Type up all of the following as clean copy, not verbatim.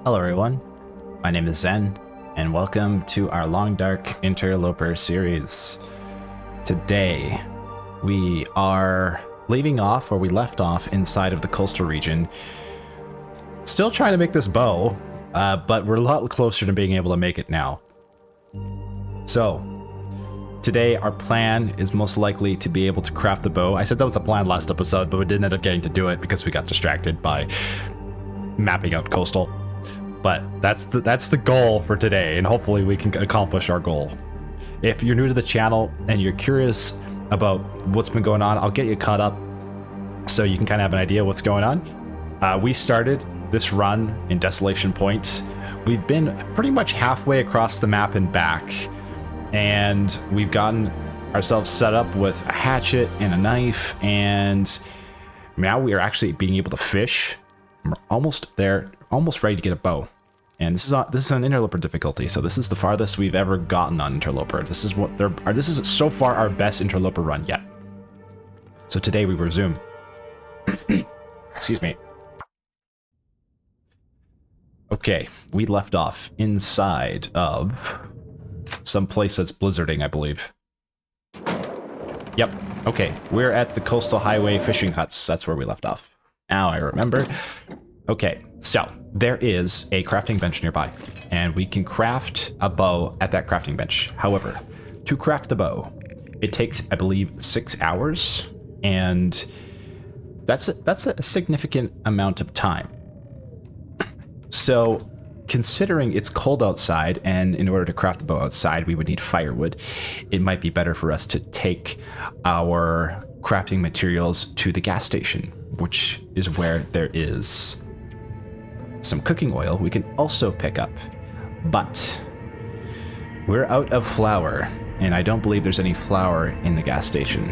Hello everyone, my name is Zen, and welcome to our Long Dark Interloper series. Today, we are leaving off where we left off inside of the coastal region. Still trying to make this bow, but we're a lot closer to being able to make it now. So, today our plan is most likely to be able to craft the bow. I said that was a plan last episode, but we didn't end up getting to do it because we got distracted by mapping out coastal. But that's the goal for today, and hopefully we can accomplish our goal. If you're new to the channel and you're curious about what's been going on, I'll get you caught up so you can kind of have an idea what's going on. We started this run in Desolation Point. We've been pretty much halfway across the map and back, and we've gotten ourselves set up with a hatchet and a knife, and now we are actually being able to fish. We're almost there, almost ready to get a bow. And this is an interloper difficulty, so this is the farthest we've ever gotten on interloper. This is so far our best interloper run yet. So today we resume. Excuse me. Okay, we left off inside of some place that's blizzarding, I believe. Yep. Okay, we're at the coastal highway fishing huts. That's where we left off. Now I remember. Okay, so there is a crafting bench nearby, and we can craft a bow at that crafting bench. However, to craft the bow, it takes, I believe, 6 hours, and that's a significant amount of time. So, considering it's cold outside, and in order to craft the bow outside, we would need firewood, it might be better for us to take our crafting materials to the gas station, which is where there is some cooking oil we can also pick up. But we're out of flour, and I don't believe there's any flour in the gas station.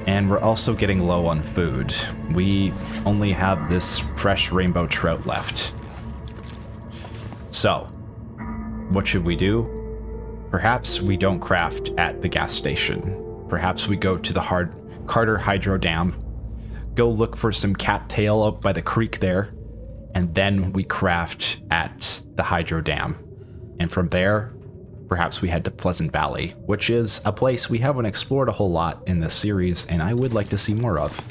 And we're also getting low on food. We only have this fresh rainbow trout left. So, what should we do? Perhaps we don't craft at the gas station. Perhaps we go to the Carter Hydro Dam, go look for some cattail up by the creek there, and then we craft at the Hydro Dam. And from there, perhaps we head to Pleasant Valley, which is a place we haven't explored a whole lot in this series, and I would like to see more of.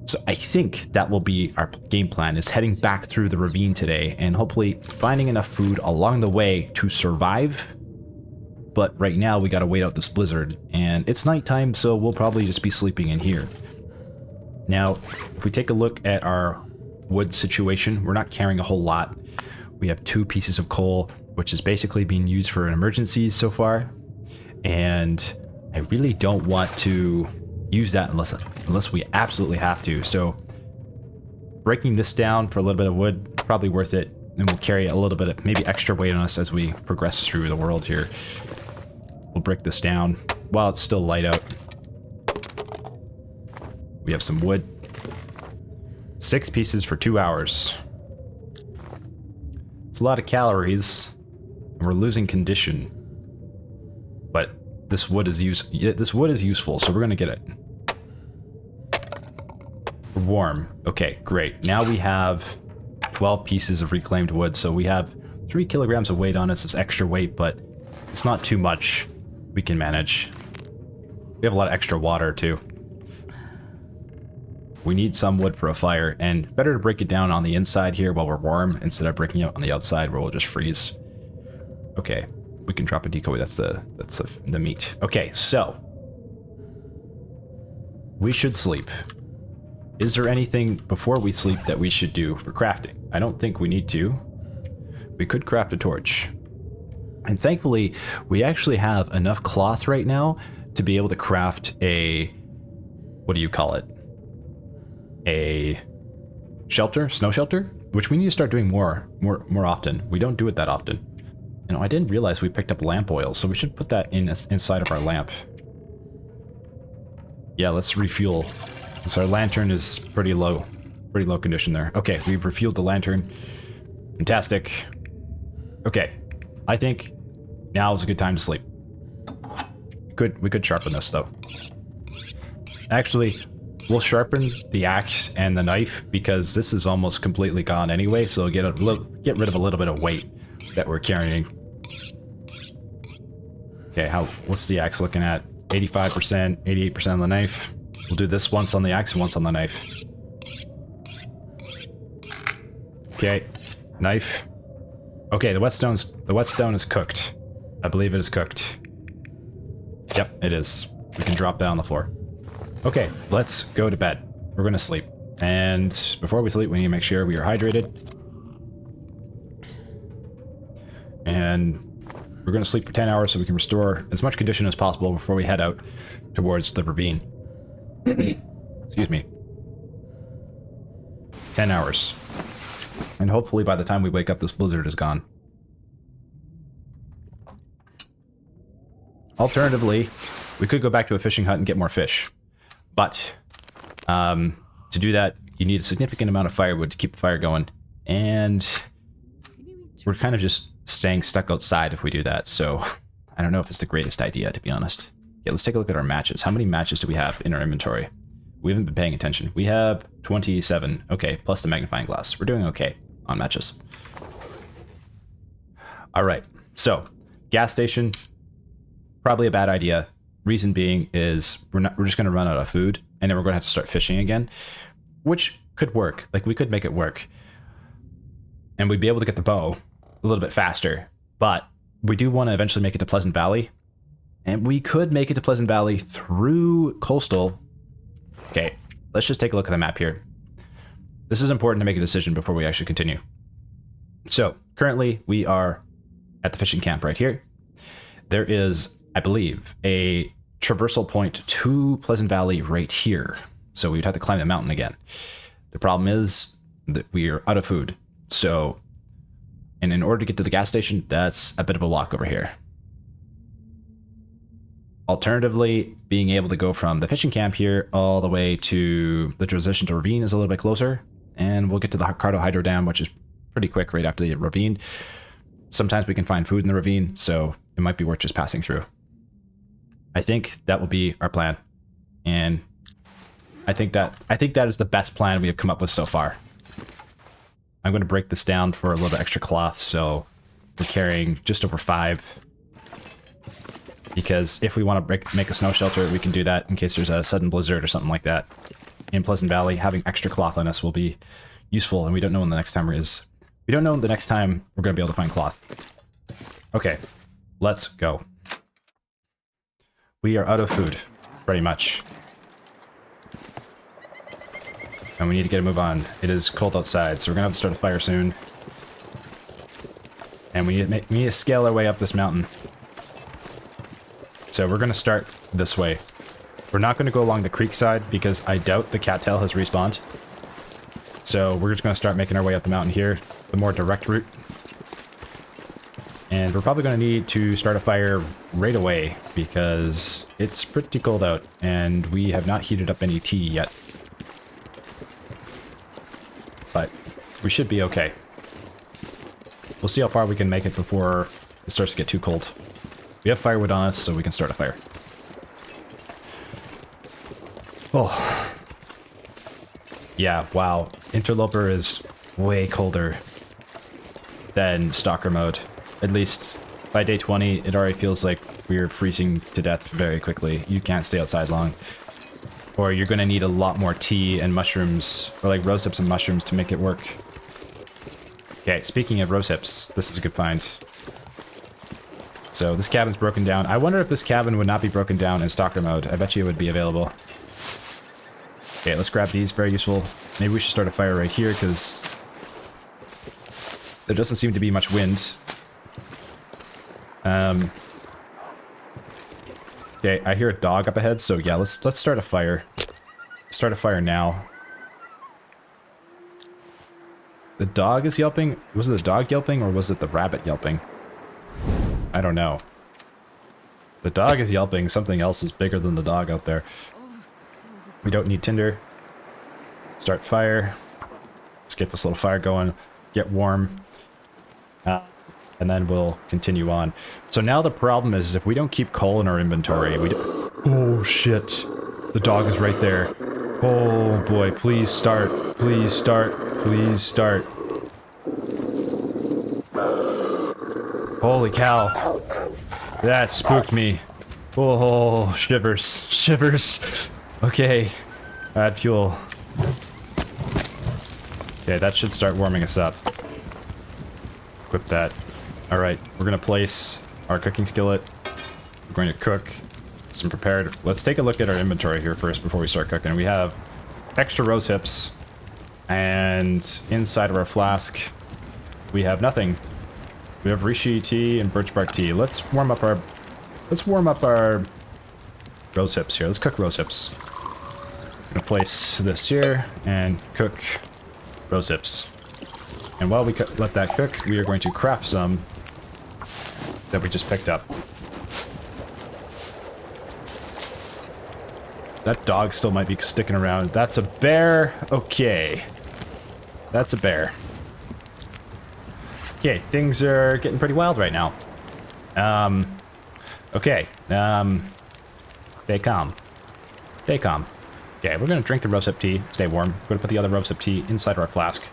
So I think that will be our game plan, is heading back through the ravine today, and hopefully finding enough food along the way to survive. But right now, we gotta wait out this blizzard, and it's nighttime, so we'll probably just be sleeping in here. Now, if we take a look at our wood situation, we're not carrying a whole lot. We have 2 pieces of coal, which is basically being used for emergencies so far, and I really don't want to use that unless we absolutely have to. So breaking this down for a little bit of wood, probably worth it, and we'll carry a little bit of maybe extra weight on us as we progress through the world here. We'll break this down while it's still light out. We have some wood. 6 pieces for 2 hours. It's a lot of calories, and we're losing condition. But this wood is useful, so we're gonna get it. We're warm. Okay, great. Now we have 12 pieces of reclaimed wood, so we have 3 kilograms of weight on us. It's extra weight, but it's not too much. We can manage. We have a lot of extra water too. We need some wood for a fire, and better to break it down on the inside here while we're warm instead of breaking it on the outside where we'll just freeze. Okay, we can drop a decoy. That's the meat. Okay, so we should sleep. Is there anything before we sleep that we should do for crafting? I don't think we need to. We could craft a torch. And thankfully, we actually have enough cloth right now to be able to craft a, what do you call it? A shelter, snow shelter, which we need to start doing more often. We don't do it that often. You know, I didn't realize we picked up lamp oil, so we should put that inside of our lamp. Yeah, let's refuel. So our lantern is pretty low condition there. Okay, we've refueled the lantern. Fantastic. Okay, I think now is a good time to sleep. We could sharpen this though. Actually, we'll sharpen the axe and the knife because this is almost completely gone anyway, so get rid of a little bit of weight that we're carrying. Okay, what's the axe looking at? 85%, 88% on the knife. We'll do this once on the axe and once on the knife. Okay, knife. Okay, the whetstone is cooked. I believe it is cooked. Yep, it is. We can drop down on the floor. Okay, let's go to bed. We're gonna sleep. And before we sleep, we need to make sure we are hydrated. And we're gonna sleep for 10 hours so we can restore as much condition as possible before we head out towards the ravine. Excuse me. 10 hours. And hopefully by the time we wake up, this blizzard is gone. Alternatively, we could go back to a fishing hut and get more fish. But to do that, you need a significant amount of firewood to keep the fire going. And we're kind of just staying stuck outside if we do that. So I don't know if it's the greatest idea, to be honest. Yeah, let's take a look at our matches. How many matches do we have in our inventory? We haven't been paying attention. We have 27. Okay, plus the magnifying glass. We're doing okay on matches. All right, so gas station, probably a bad idea. Reason being is we're just going to run out of food, and then we're going to have to start fishing again, which could work. Like, we could make it work, and we'd be able to get the bow a little bit faster. But we do want to eventually make it to Pleasant Valley, and we could make it to Pleasant Valley through Coastal. Okay, let's just take a look at the map here. This is important to make a decision before we actually continue. So currently we are at the fishing camp right here. There is, I believe, a traversal point to Pleasant Valley right here. So we'd have to climb the mountain again. The problem is that we are out of food. So, and in order to get to the gas station, that's a bit of a walk over here. Alternatively, being able to go from the fishing camp here all the way to the transition to ravine is a little bit closer. And we'll get to the Cardo Hydro Dam, which is pretty quick right after the ravine. Sometimes we can find food in the ravine, so it might be worth just passing through. I think that will be our plan. And I think that is the best plan we have come up with so far. I'm going to break this down for a little bit extra cloth, so we're carrying just over 5. Because if we want to make a snow shelter, we can do that in case there's a sudden blizzard or something like that. In Pleasant Valley, having extra cloth on us will be useful, and we don't know when the next time is. We don't know when the next time we're going to be able to find cloth. Okay, let's go. We are out of food, pretty much. And we need to get a move on. It is cold outside, so we're going to have to start a fire soon. And we need to scale our way up this mountain. So we're going to start this way. We're not going to go along the creek side because I doubt the cattail has respawned. So we're just going to start making our way up the mountain here, the more direct route. And we're probably going to need to start a fire right away because it's pretty cold out and we have not heated up any tea yet. But we should be okay. We'll see how far we can make it before it starts to get too cold. We have firewood on us, so we can start a fire. Oh. Yeah, wow. Interloper is way colder than Stalker mode. At least by day 20, it already feels like we're freezing to death very quickly. You can't stay outside long. Or you're going to need a lot more tea and mushrooms, or like rose hips and mushrooms to make it work. Okay, speaking of rose hips, this is a good find. So this cabin's broken down. I wonder if this cabin would not be broken down in Stalker mode. I bet you it would be available. Okay, let's grab these. Very useful. Maybe we should start a fire right here because there doesn't seem to be much wind. Okay, I hear a dog up ahead, so yeah, let's start a fire. Start a fire now. The dog is yelping? Was it the dog yelping or was it the rabbit yelping? I don't know. The dog is yelping. Something else is bigger than the dog out there. We don't need tinder. Start fire. Let's get this little fire going. Get warm. And then we'll continue on. So now the problem is if we don't keep coal in our inventory, we do. Oh shit. The dog is right there. Oh boy, please start. Please start. Please start. Holy cow. That spooked me. Oh, shivers. Shivers. Okay. Add fuel. Okay, that should start warming us up. Equip that. Alright, we're gonna place our cooking skillet. We're going to cook some prepared... Let's take a look at our inventory here first before we start cooking. We have extra rose hips, and inside of our flask, we have nothing. We have reishi tea and birch bark tea. Let's warm up our rose hips here. Let's cook rose hips. I'm gonna place this here and cook rose hips. And while we let that cook, we are going to craft some that we just picked up. That dog still might be sticking around. That's a bear. Okay. That's a bear. Okay, things are getting pretty wild right now. Okay. Stay calm. Stay calm. Okay, we're gonna drink the rosehip tea. Stay warm. We're gonna put the other rosehip tea inside our flask.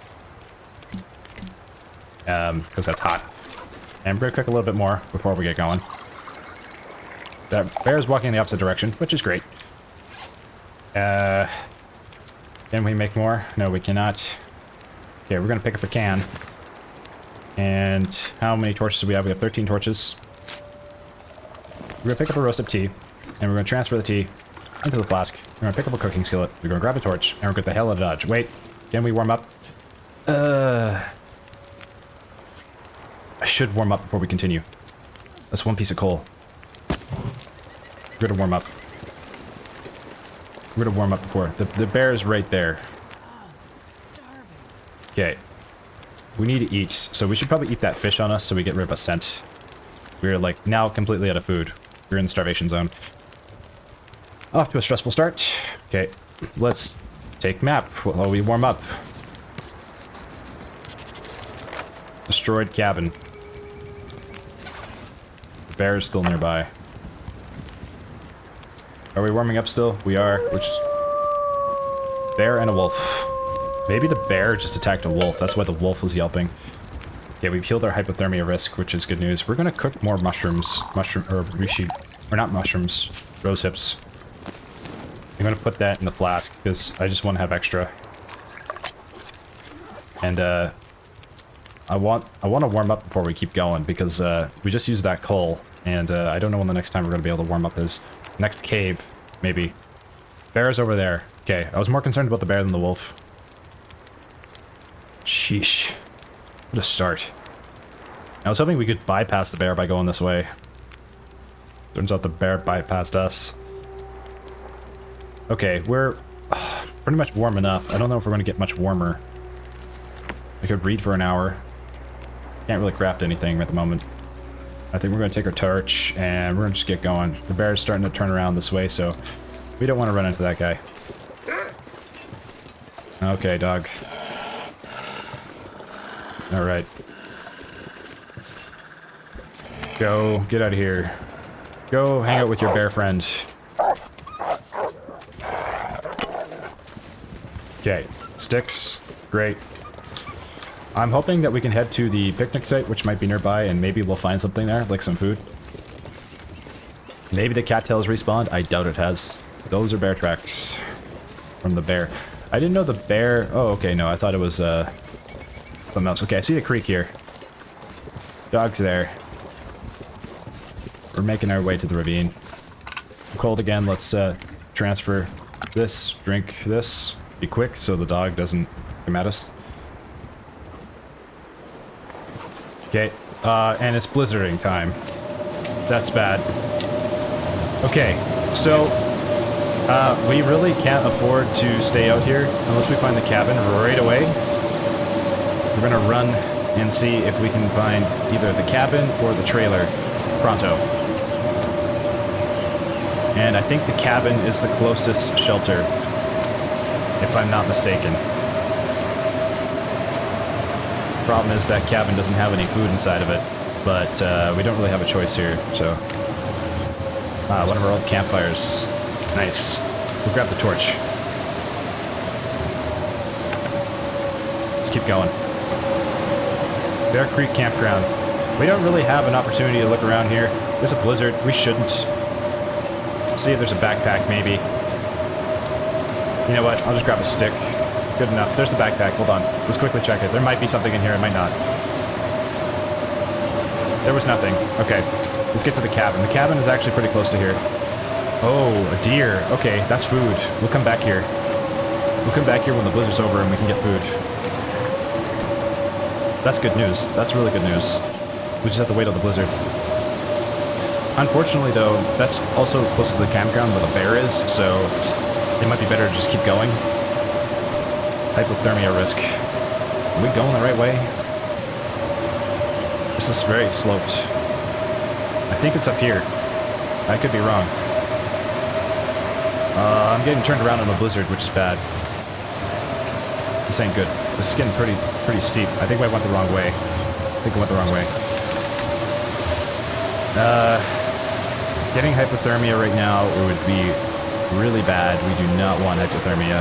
Because that's hot. And we're gonna cook a little bit more before we get going. That bear's walking in the opposite direction, which is great. Can we make more? No, we cannot. Okay, we're gonna pick up a can. And how many torches do we have? We have 13 torches. We're gonna pick up a roasted tea, and we're gonna transfer the tea into the flask. We're gonna pick up a cooking skillet. We're gonna grab a torch, and we're gonna get the hell out of Dodge. Wait, can we warm up? I should warm up before we continue. That's one piece of coal. We're gonna warm up. We're gonna warm up before. The bear is right there. Okay. We need to eat, so we should probably eat that fish on us so we get rid of a scent. We're like now completely out of food. We're in the starvation zone. Off to a stressful start. Okay, let's take map while we warm up. Destroyed cabin. The bear is still nearby. Are we warming up still? We are, which is... Bear and a wolf. Maybe the bear just attacked a wolf. That's why the wolf was yelping. Okay, we've healed our hypothermia risk, which is good news. We're gonna cook more mushrooms. Or reishi... Or not mushrooms. Rose hips. I'm gonna put that in the flask, because I just want to have extra. And, I want to warm up before we keep going, because, we just used that coal, and, I don't know when the next time we're gonna be able to warm up is. Next cave, maybe. Bear's over there. Okay, I was more concerned about the bear than the wolf. Sheesh. What a start. I was hoping we could bypass the bear by going this way. Turns out the bear bypassed us. Okay, we're pretty much warm enough. I don't know if we're going to get much warmer. I could read for an hour. Can't really craft anything at the moment. I think we're going to take our torch, and we're going to just get going. The bear's starting to turn around this way, so we don't want to run into that guy. Okay, dog. Alright. Go, get out of here. Go hang out with your bear friend. Okay, sticks. Great. I'm hoping that we can head to the picnic site, which might be nearby, and maybe we'll find something there, like some food. Maybe the cattails respawned. I doubt it has. Those are bear tracks from the bear. I didn't know the bear... Oh, okay, no, I thought it was, something else. Okay, I see the creek here. Dog's there. We're making our way to the ravine. I'm cold again. Let's, transfer this, drink this. Be quick so the dog doesn't come at us. Okay, and it's blizzarding time. That's bad. Okay, so, we really can't afford to stay out here unless we find the cabin right away. We're gonna run and see if we can find either the cabin or the trailer pronto. And I think the cabin is the closest shelter, if I'm not mistaken. Problem is that cabin doesn't have any food inside of it, but we don't really have a choice here, so... one of our old campfires. Nice. We'll grab the torch. Let's keep going. Bear Creek Campground. We don't really have an opportunity to look around here. There's a blizzard. We shouldn't. See if there's a backpack, maybe. You know what? I'll just grab a stick. Good enough. There's the backpack. Hold on. Let's quickly check it. There might be something in here. It might not. There was nothing. Okay. Let's get to the cabin. The cabin is actually pretty close to here. Oh, a deer. Okay, that's food. We'll come back here. We'll come back here when the blizzard's over and we can get food. That's good news. That's really good news. We just have to wait on the blizzard. Unfortunately, though, that's also close to the campground where the bear is, so it might be better to just keep going. Hypothermia risk. Are we going the right way? This is very sloped. I think it's up here. I could be wrong. I'm getting turned around in a blizzard, which is bad. This ain't good. This is getting pretty steep. I think I went the wrong way. Getting hypothermia right now, it would be really bad. We do not want hypothermia.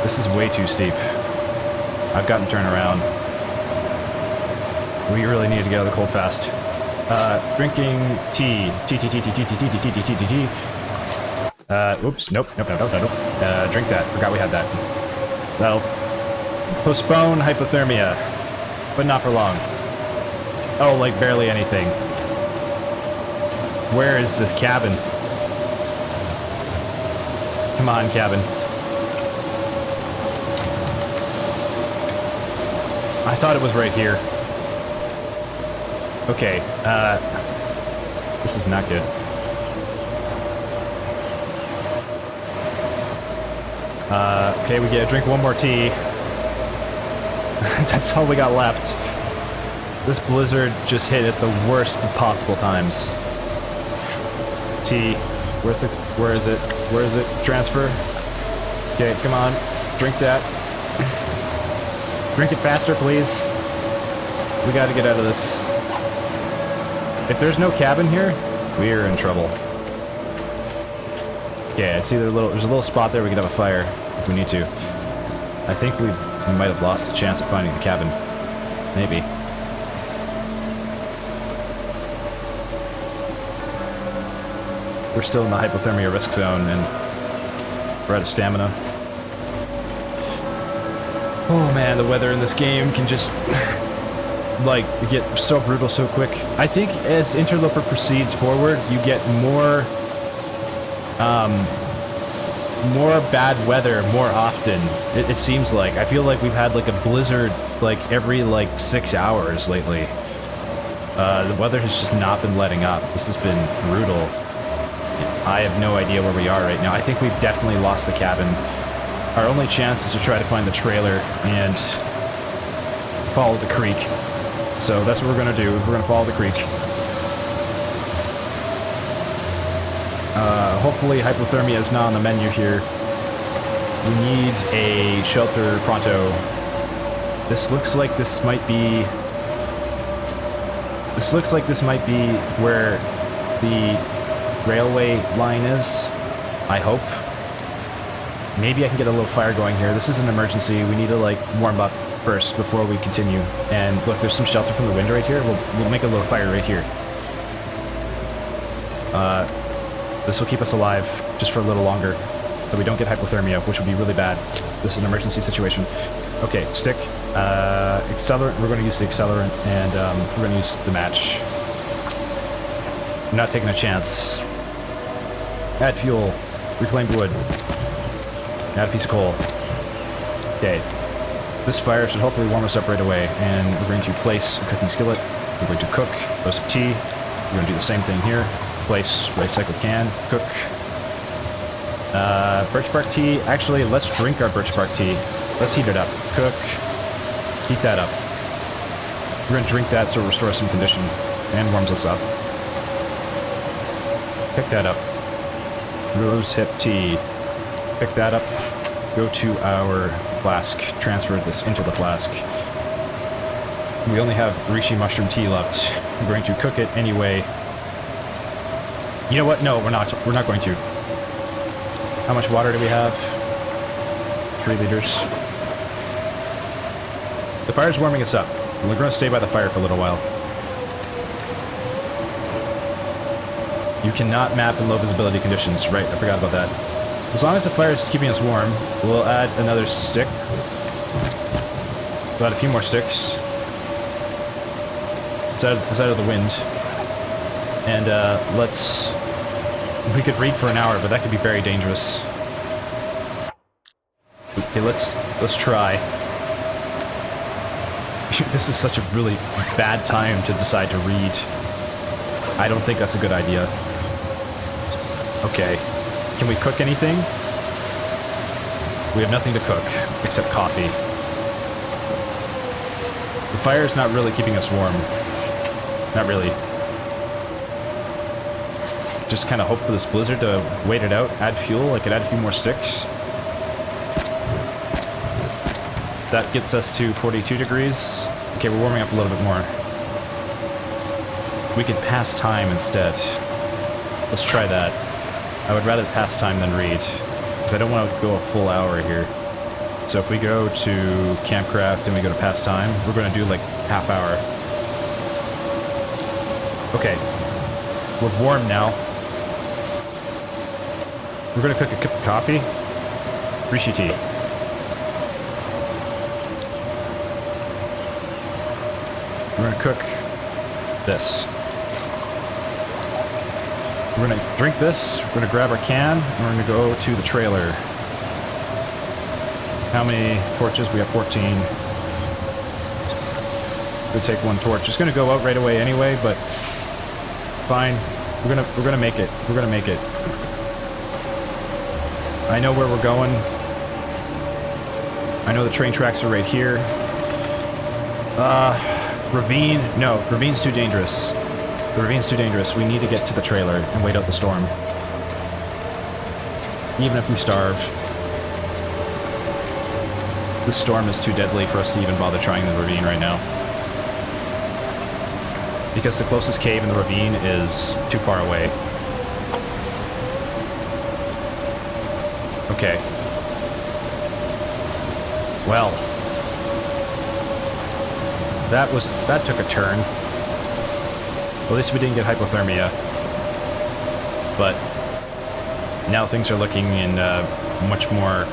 This is way too steep. I've gotten turned around. We really need to get out of the cold fast. Drinking tea. Tea. Oops, nope. Drink that. Forgot we had that. That'll postpone hypothermia, but not for long. Oh, like barely anything. Where is this cabin? Come on, cabin. I thought it was right here. Okay, this is not good. Okay, we get to drink one more tea. That's all we got left. This blizzard just hit at the worst of possible times. Tea. Where is it? Transfer. Okay, come on. Drink that. Drink it faster, please. We gotta get out of this. If there's no cabin here, we're in trouble. Yeah, I see there's a little spot there we could have a fire if we need to. I think we might have lost the chance of finding the cabin. Maybe. We're still in the hypothermia risk zone and we're out of stamina. Oh man, the weather in this game can just like get so brutal so quick. I think as Interloper proceeds forward, you get more bad weather more often. It seems like. I feel like we've had like a blizzard like every like 6 hours lately. The weather has just not been letting up. This has been brutal. I have no idea where we are right now. I think we've definitely lost the cabin. Our only chance is to try to find the trailer and follow the creek. So that's what we're going to do. We're going to follow the creek. Hopefully hypothermia is not on the menu here. We need a shelter pronto. This looks like this might be... This looks like this might be where the railway line is. I hope. Maybe I can get a little fire going here. This is an emergency. We need to like warm up first before we continue. And look, there's some shelter from the wind right here. We'll make a little fire right here. This will keep us alive just for a little longer, so we don't get hypothermia, which would be really bad. This is an emergency situation. Okay, stick. Accelerant. We're going to use the accelerant, and we're going to use the match. I'm not taking a chance. Add fuel. Reclaimed wood. Add a piece of coal. Okay. This fire should hopefully warm us up right away, and we're going to place a cooking skillet. We're going to cook, roast some tea. We're going to do the same thing here. Place recycled can, cook. Birch bark tea. Actually, let's drink our birch bark tea. Let's heat it up. Cook. Heat that up. We're going to drink that so it restores some condition and warms us up. Pick that up. Rose hip tea. Pick that up. Go to our flask. Transfer this into the flask. We only have reishi mushroom tea left. We're going to cook it anyway. You know what? No, we're not. We're not going to. How much water do we have? 3 liters. The fire's warming us up. We're going to stay by the fire for a little while. You cannot map in low visibility conditions. Right, I forgot about that. As long as the fire is keeping us warm, we'll add another stick. We'll add a few more sticks. It's out of the wind. And we could read for an hour, but that could be very dangerous. Okay, let's try. This is such a really bad time to decide to read. I don't think that's a good idea. Okay. Can we cook anything? We have nothing to cook, except coffee. The fire is not really keeping us warm. Not really. Just kind of hope for this blizzard to wait it out, add fuel. I could add a few more sticks. That gets us to 42 degrees. Okay, we're warming up a little bit more. We could pass time instead. Let's try that. I would rather pass time than read, because I don't want to go a full hour here. So if we go to Campcraft and we go to pass time, we're going to do like half hour. Okay. We're warm now. We're going to cook a cup of coffee. Rishi tea. We're going to cook this. We're going to drink this. We're going to grab our can. And we're going to go to the trailer. How many torches? We have 14. We'll take one torch. It's going to go out right away anyway, but fine. We're gonna make it. We're gonna make it. I know where we're going. I know the train tracks are right here. Ravine. No, ravine's too dangerous. The ravine's too dangerous. We need to get to the trailer and wait out the storm. Even if we starve. This storm is too deadly for us to even bother trying the ravine right now. Because the closest cave in the ravine is too far away. Okay. Well. That took a turn. At least we didn't get hypothermia. But now things are looking in much more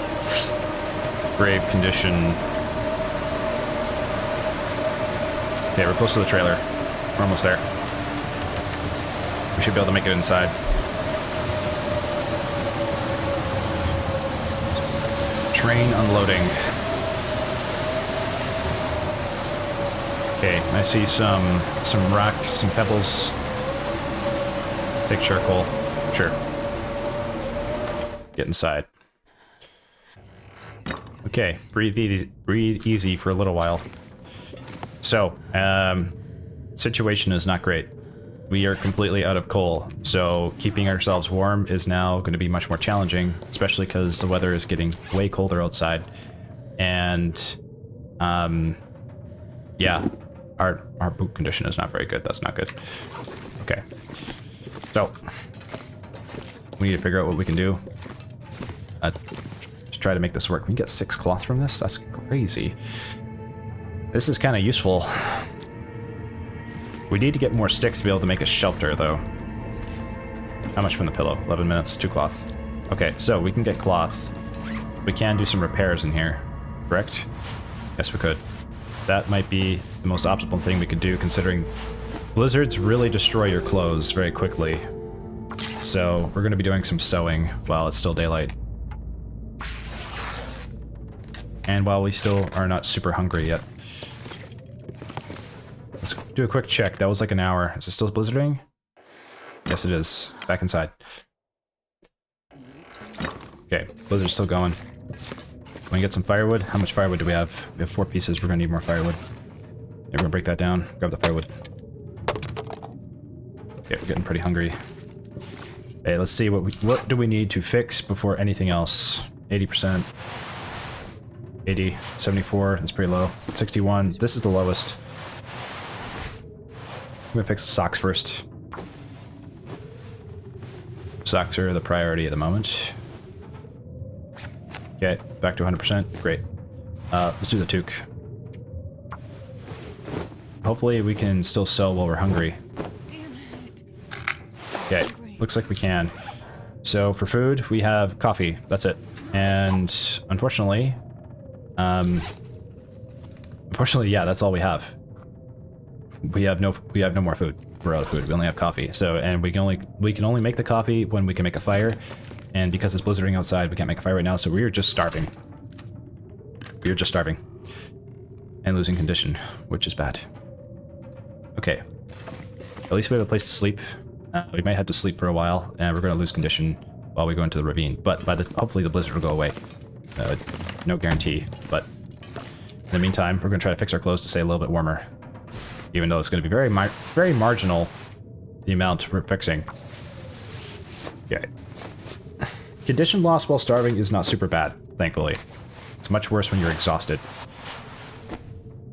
grave condition. Okay, we're close to the trailer. We're almost there. We should be able to make it inside. Train unloading. Okay, I see some rocks, some pebbles. Take charcoal. Sure. Get inside. Okay, breathe easy for a little while. So, situation is not great. We are completely out of coal, so keeping ourselves warm is now going to be much more challenging, especially because the weather is getting way colder outside. And, yeah, our boot condition is not very good. That's not good. Okay. So, we need to figure out what we can do to try to make this work. We can get 6 cloth from this? That's crazy. This is kind of useful. We need to get more sticks to be able to make a shelter, though. How much from the pillow? 11 minutes, 2 cloth. Okay, so we can get cloths. We can do some repairs in here, correct? Yes, we could. That might be the most optimal thing we could do, considering blizzards really destroy your clothes very quickly. So we're going to be doing some sewing while it's still daylight. And while we still are not super hungry yet. Let's do a quick check. That was like an hour. Is it still blizzarding? Yes, it is. Back inside. Okay, blizzard's still going. Can we get some firewood? How much firewood do we have? We have 4 pieces. We're gonna need more firewood. Yeah, we're gonna break that down. Grab the firewood. Okay, we're getting pretty hungry. Hey, let's see what do we need to fix before anything else? 80%. 80, 74, that's pretty low. 61, this is the lowest. I'm gonna fix the socks first. Socks are the priority at the moment. Okay, back to 100%. Great. Let's do the toque. Hopefully we can still sell while we're hungry. Okay, looks like we can. So for food, we have coffee. That's it. And unfortunately, yeah, that's all we have. We have no more food. We're out of food. We only have coffee. So, and we can only make the coffee when we can make a fire. And because it's blizzarding outside, we can't make a fire right now. So we are just starving. We are just starving and losing condition, which is bad. Okay. At least we have a place to sleep. We might have to sleep for a while, and we're going to lose condition while we go into the ravine. But hopefully the blizzard will go away. No guarantee, but in the meantime, we're going to try to fix our clothes to stay a little bit warmer. Even though it's going to be very marginal, the amount we're fixing. Okay. Condition loss while starving is not super bad, thankfully. It's much worse when you're exhausted.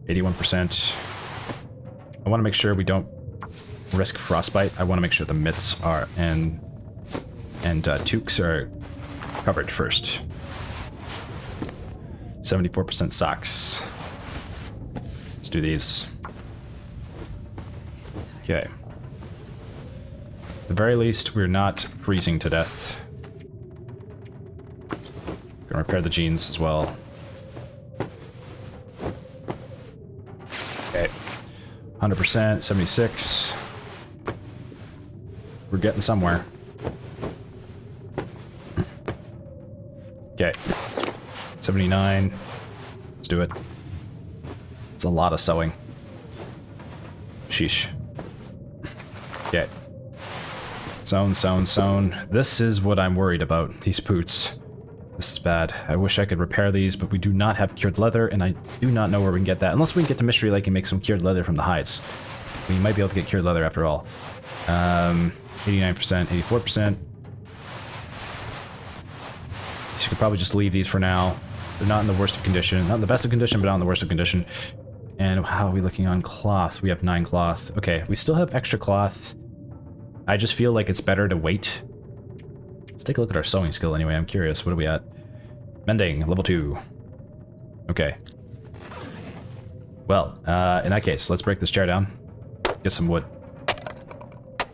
81%. I want to make sure we don't risk frostbite. I want to make sure the mitts are and toques are covered first. 74% socks. Let's do these. Okay. At the very least, we're not freezing to death. Gonna repair the jeans as well. Okay. 100%, 76. We're getting somewhere. Okay. 79. Let's do it. It's a lot of sewing. Sheesh. Okay. Sewn. This is what I'm worried about, these boots. This is bad. I wish I could repair these, but we do not have cured leather, and I do not know where we can get that. Unless we can get to Mystery Lake and make some cured leather from the hides. We might be able to get cured leather after all. 89%, 84%. So you could probably just leave these for now. They're not in the worst of condition. Not in the best of condition, but not in the worst of condition. And how are we looking on cloth? We have 9 cloth. Okay, we still have extra cloth. I just feel like it's better to wait. Let's take a look at our sewing skill anyway. I'm curious. What are we at? Mending, level 2. Okay. Well, in that case, let's break this chair down. Get some wood.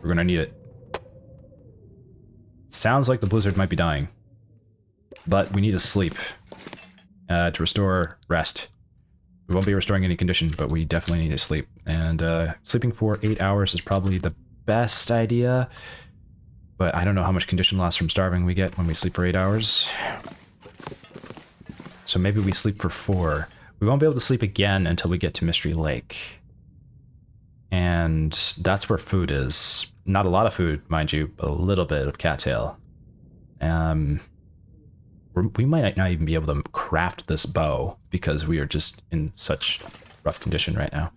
We're gonna need it. Sounds like the blizzard might be dying. But we need to sleep. To restore rest. We won't be restoring any condition, but we definitely need to sleep. And sleeping for 8 hours is probably the best idea. But I don't know how much condition loss from starving we get when we sleep for 8 hours. So maybe we sleep for 4. We won't be able to sleep again until we get to Mystery Lake. And that's where food is. Not a lot of food, mind you, but a little bit of cattail. We might not even be able to craft this bow because we are just in such rough condition right now.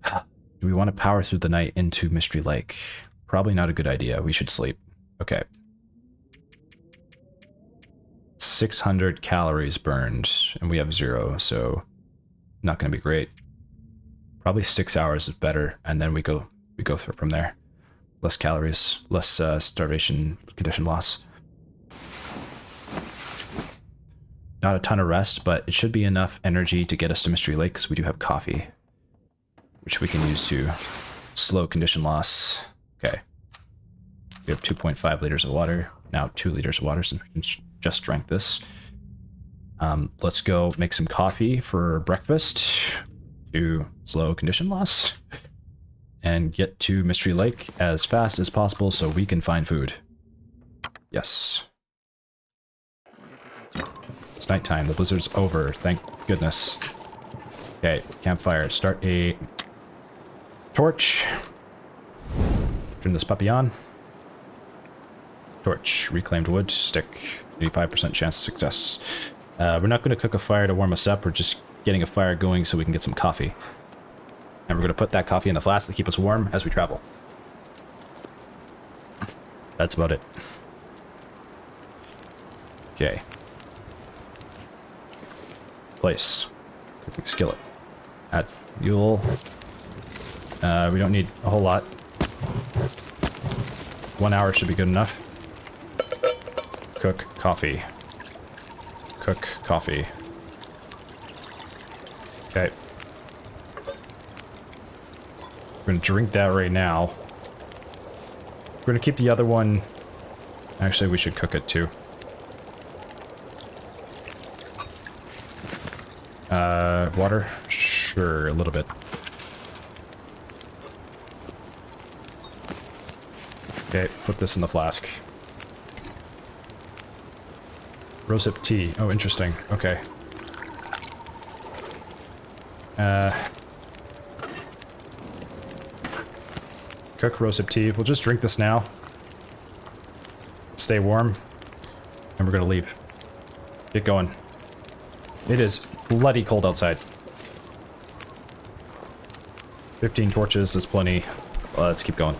Do we want to power through the night into Mystery Lake? Probably not a good idea. We should sleep. Okay. 600 calories burned, and we have 0, so not going to be great. Probably 6 hours is better, and then we go through from there. Less calories, less starvation condition loss. Not a ton of rest, but it should be enough energy to get us to Mystery Lake because we do have coffee, which we can use to slow condition loss. Okay. We have 2.5 liters of water. Now 2 liters of water, so we can just drink this. Let's go make some coffee for breakfast to slow condition loss and get to Mystery Lake as fast as possible so we can find food. Yes. It's nighttime. The blizzard's over. Thank goodness. Okay, campfire. Start a torch. Turn this puppy on. Torch. Reclaimed wood. Stick. 85% chance of success. We're not going to cook a fire to warm us up. We're just getting a fire going so we can get some coffee. And we're going to put that coffee in the flask to keep us warm as we travel. That's about it. Okay. Place. Cooking skillet. Add fuel. We don't need a whole lot. 1 hour should be good enough. Cook coffee. cook coffee. Okay. We're gonna drink that right now. We're gonna keep the other one. Actually, we should cook it too. Water? Sure, a little bit. Okay, put this in the flask. Rosehip tea. Oh, interesting. Okay. Cook rosehip tea. We'll just drink this now. Stay warm. And we're gonna leave. Get going. It is bloody cold outside. 15 torches is plenty. Let's keep going.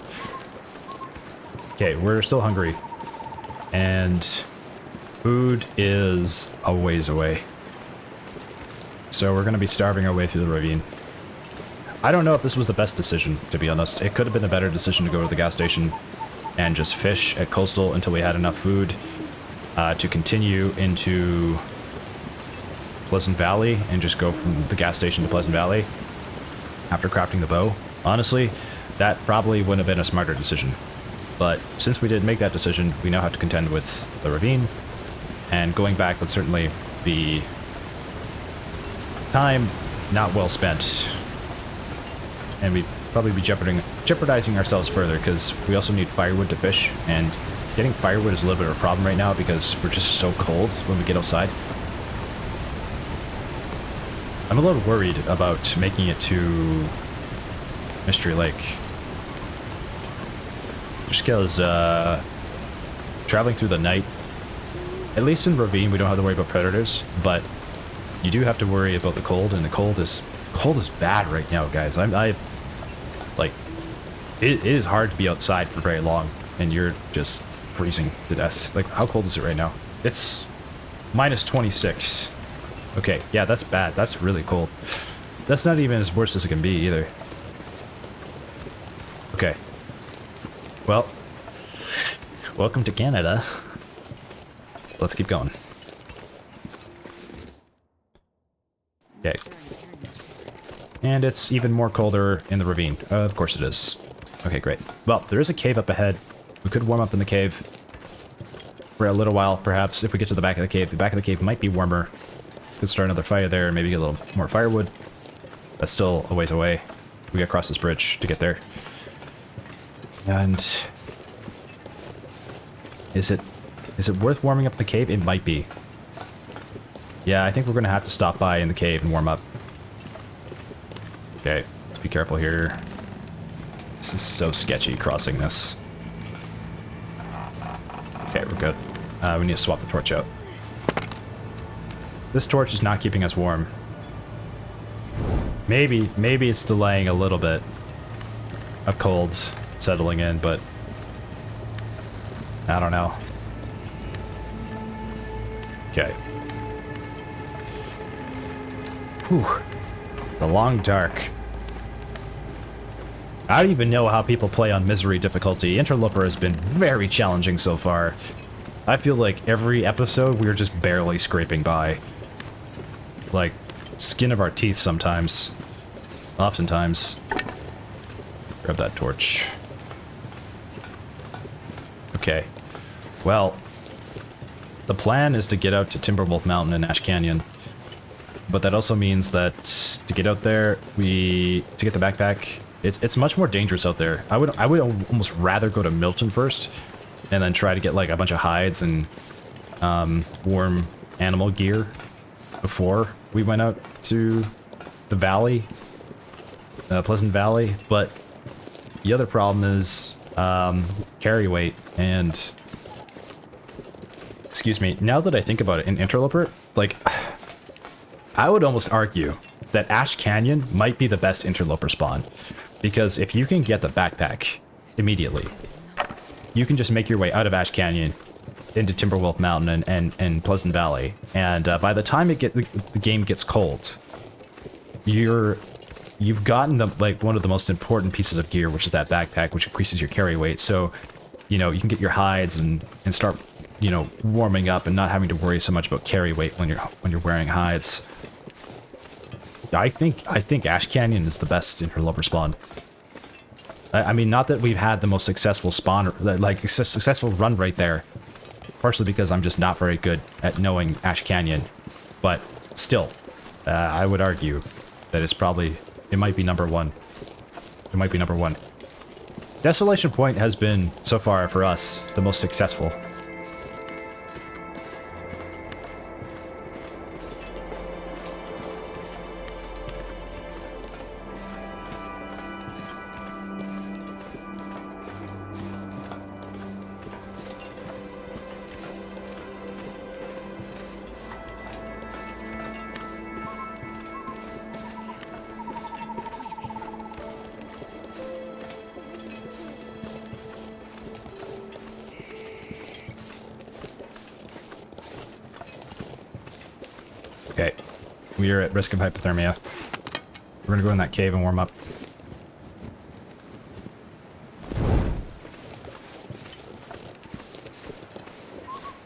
Okay, we're still hungry. And food is a ways away. So we're gonna be starving our way through the ravine. I don't know if this was the best decision, to be honest. It could have been a better decision to go to the gas station and just fish at Coastal until we had enough food to continue into Pleasant Valley and just go from the gas station to Pleasant Valley after crafting the bow. Honestly, that probably wouldn't have been a smarter decision. But since we didn't make that decision, we now have to contend with the ravine, and going back would certainly be time not well spent. And we'd probably be jeopardizing ourselves further, because we also need firewood to fish, and getting firewood is a little bit of a problem right now because we're just so cold when we get outside. I'm a little worried about making it to Mystery Lake. Just because traveling through the night, at least in Ravine, we don't have to worry about predators, but you do have to worry about the cold, and the cold is bad right now, guys. Like, it is hard to be outside for very long, and you're just freezing to death. Like, how cold is it right now? It's minus 26. Okay, yeah, that's bad. That's really cold. That's not even as worse as it can be, either. Okay. Well, welcome to Canada. Let's keep going. Okay. And it's even more colder in the ravine. Of course it is. Okay, great. Well, there is a cave up ahead. We could warm up in the cave for a little while, perhaps, if we get to the back of the cave. The back of the cave might be warmer. Could start another fire there, maybe get a little more firewood. That's still a ways away. We gotta cross this bridge to get there. And is it worth warming up the cave? It might be. Yeah, I think we're gonna have to stop by in the cave and warm up. Okay, let's be careful here. This is so sketchy crossing this. Okay, we're good. We need to swap the torch out. This torch is not keeping us warm. Maybe it's delaying a little bit of cold settling in, but I don't know. Okay. Whew. The long dark. I don't even know how people play on misery difficulty. Interloper has been very challenging so far. I feel like every episode we're just barely scraping by. Like, skin of our teeth sometimes. Oftentimes. Grab that torch. Okay. Well, the plan is to get out to Timberwolf Mountain and Ash Canyon. But that also means that to get out there, to get the backpack, it's much more dangerous out there. I would almost rather go to Milton first, and then try to get like a bunch of hides and warm animal gear before we went out to the valley, Pleasant Valley. But the other problem is carry weight, and excuse me, now that I think about it, in Interloper, like, I would almost argue that Ash Canyon might be the best Interloper spawn, because if you can get the backpack immediately, you can just make your way out of Ash Canyon into Timberwolf Mountain and Pleasant Valley, and by the time the game gets cold, you've gotten one of the most important pieces of gear, which is that backpack, which increases your carry weight. So, you know, you can get your hides and start you know, warming up and not having to worry so much about carry weight when you're wearing hides. I think Ash Canyon is the best interloper spawn. I mean, not that we've had the most successful spawn, like successful run right there, partially because I'm just not very good at knowing Ash Canyon, but still, I would argue that it might be number one. It might be number one. Desolation Point has been, so far for us, the most successful. Okay, we are at risk of hypothermia. We're gonna go in that cave and warm up.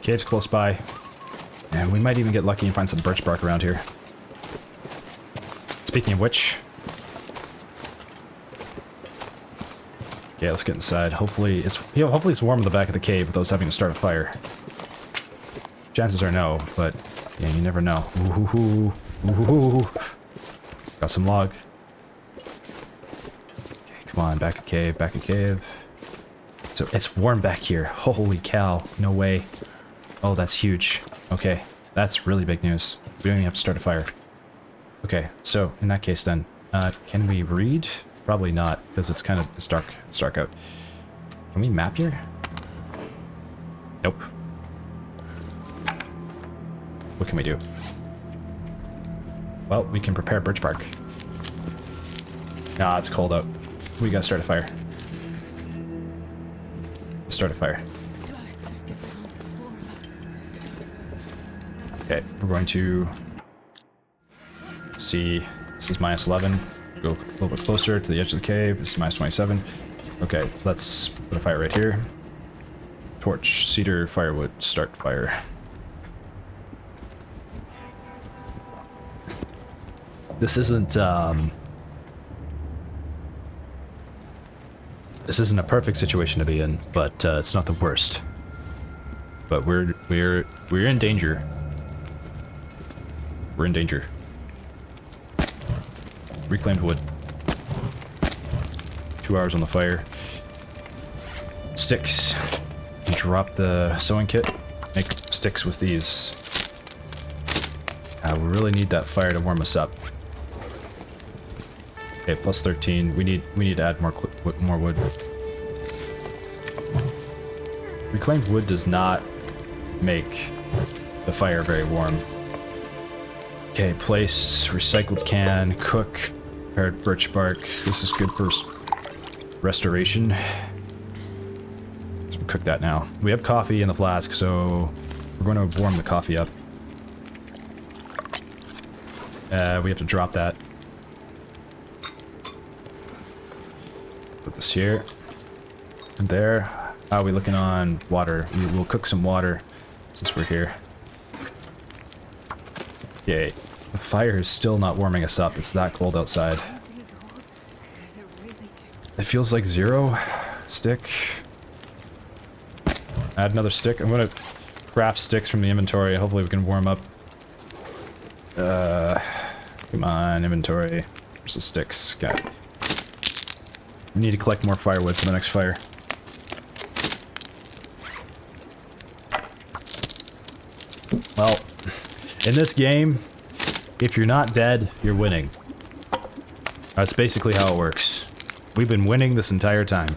Cave's close by. And we might even get lucky and find some birch bark around here. Speaking of which... yeah, let's get inside. Hopefully it's warm in the back of the cave without us having to start a fire. Chances are no, but... yeah, you never know. Ooh, ooh. Got some log. Okay, come on, back a cave, back a cave. So it's warm back here. Holy cow, no way. Oh, that's huge. Okay, that's really big news. We don't even have to start a fire. Okay, so in that case then, can we read? Probably not, because it's kind of dark. It's dark out. Can we map here? Nope. What can we do? Well, we can prepare birch bark. Nah, it's cold out. We gotta start a fire. Start a fire. Okay, we're going to see. This is minus 11. Go a little bit closer to the edge of the cave. This is minus 27. Okay, let's put a fire right here. Torch, cedar, firewood, start fire. This isn't a perfect situation to be in, but it's not the worst. But we're in danger. We're in danger. Reclaimed wood. 2 hours on the fire. Sticks. You drop the sewing kit. Make sticks with these. We really need that fire to warm us up. Okay, plus 13. We need to add more wood. Reclaimed wood does not make the fire very warm. Okay, place recycled can, cook, prepared birch bark. This is good for restoration. So we'll cook that now. We have coffee in the flask, so we're going to warm the coffee up. We have to drop that. Put this here. And there. How are we looking on water? We'll cook some water since we're here. Okay. The fire is still not warming us up. It's that cold outside. It feels like 0. Stick. Add another stick. I'm gonna craft sticks from the inventory. Hopefully we can warm up. Come on, inventory. Where's the sticks? Got it. We need to collect more firewood for the next fire. Well, in this game, if you're not dead, you're winning. That's basically how it works. We've been winning this entire time.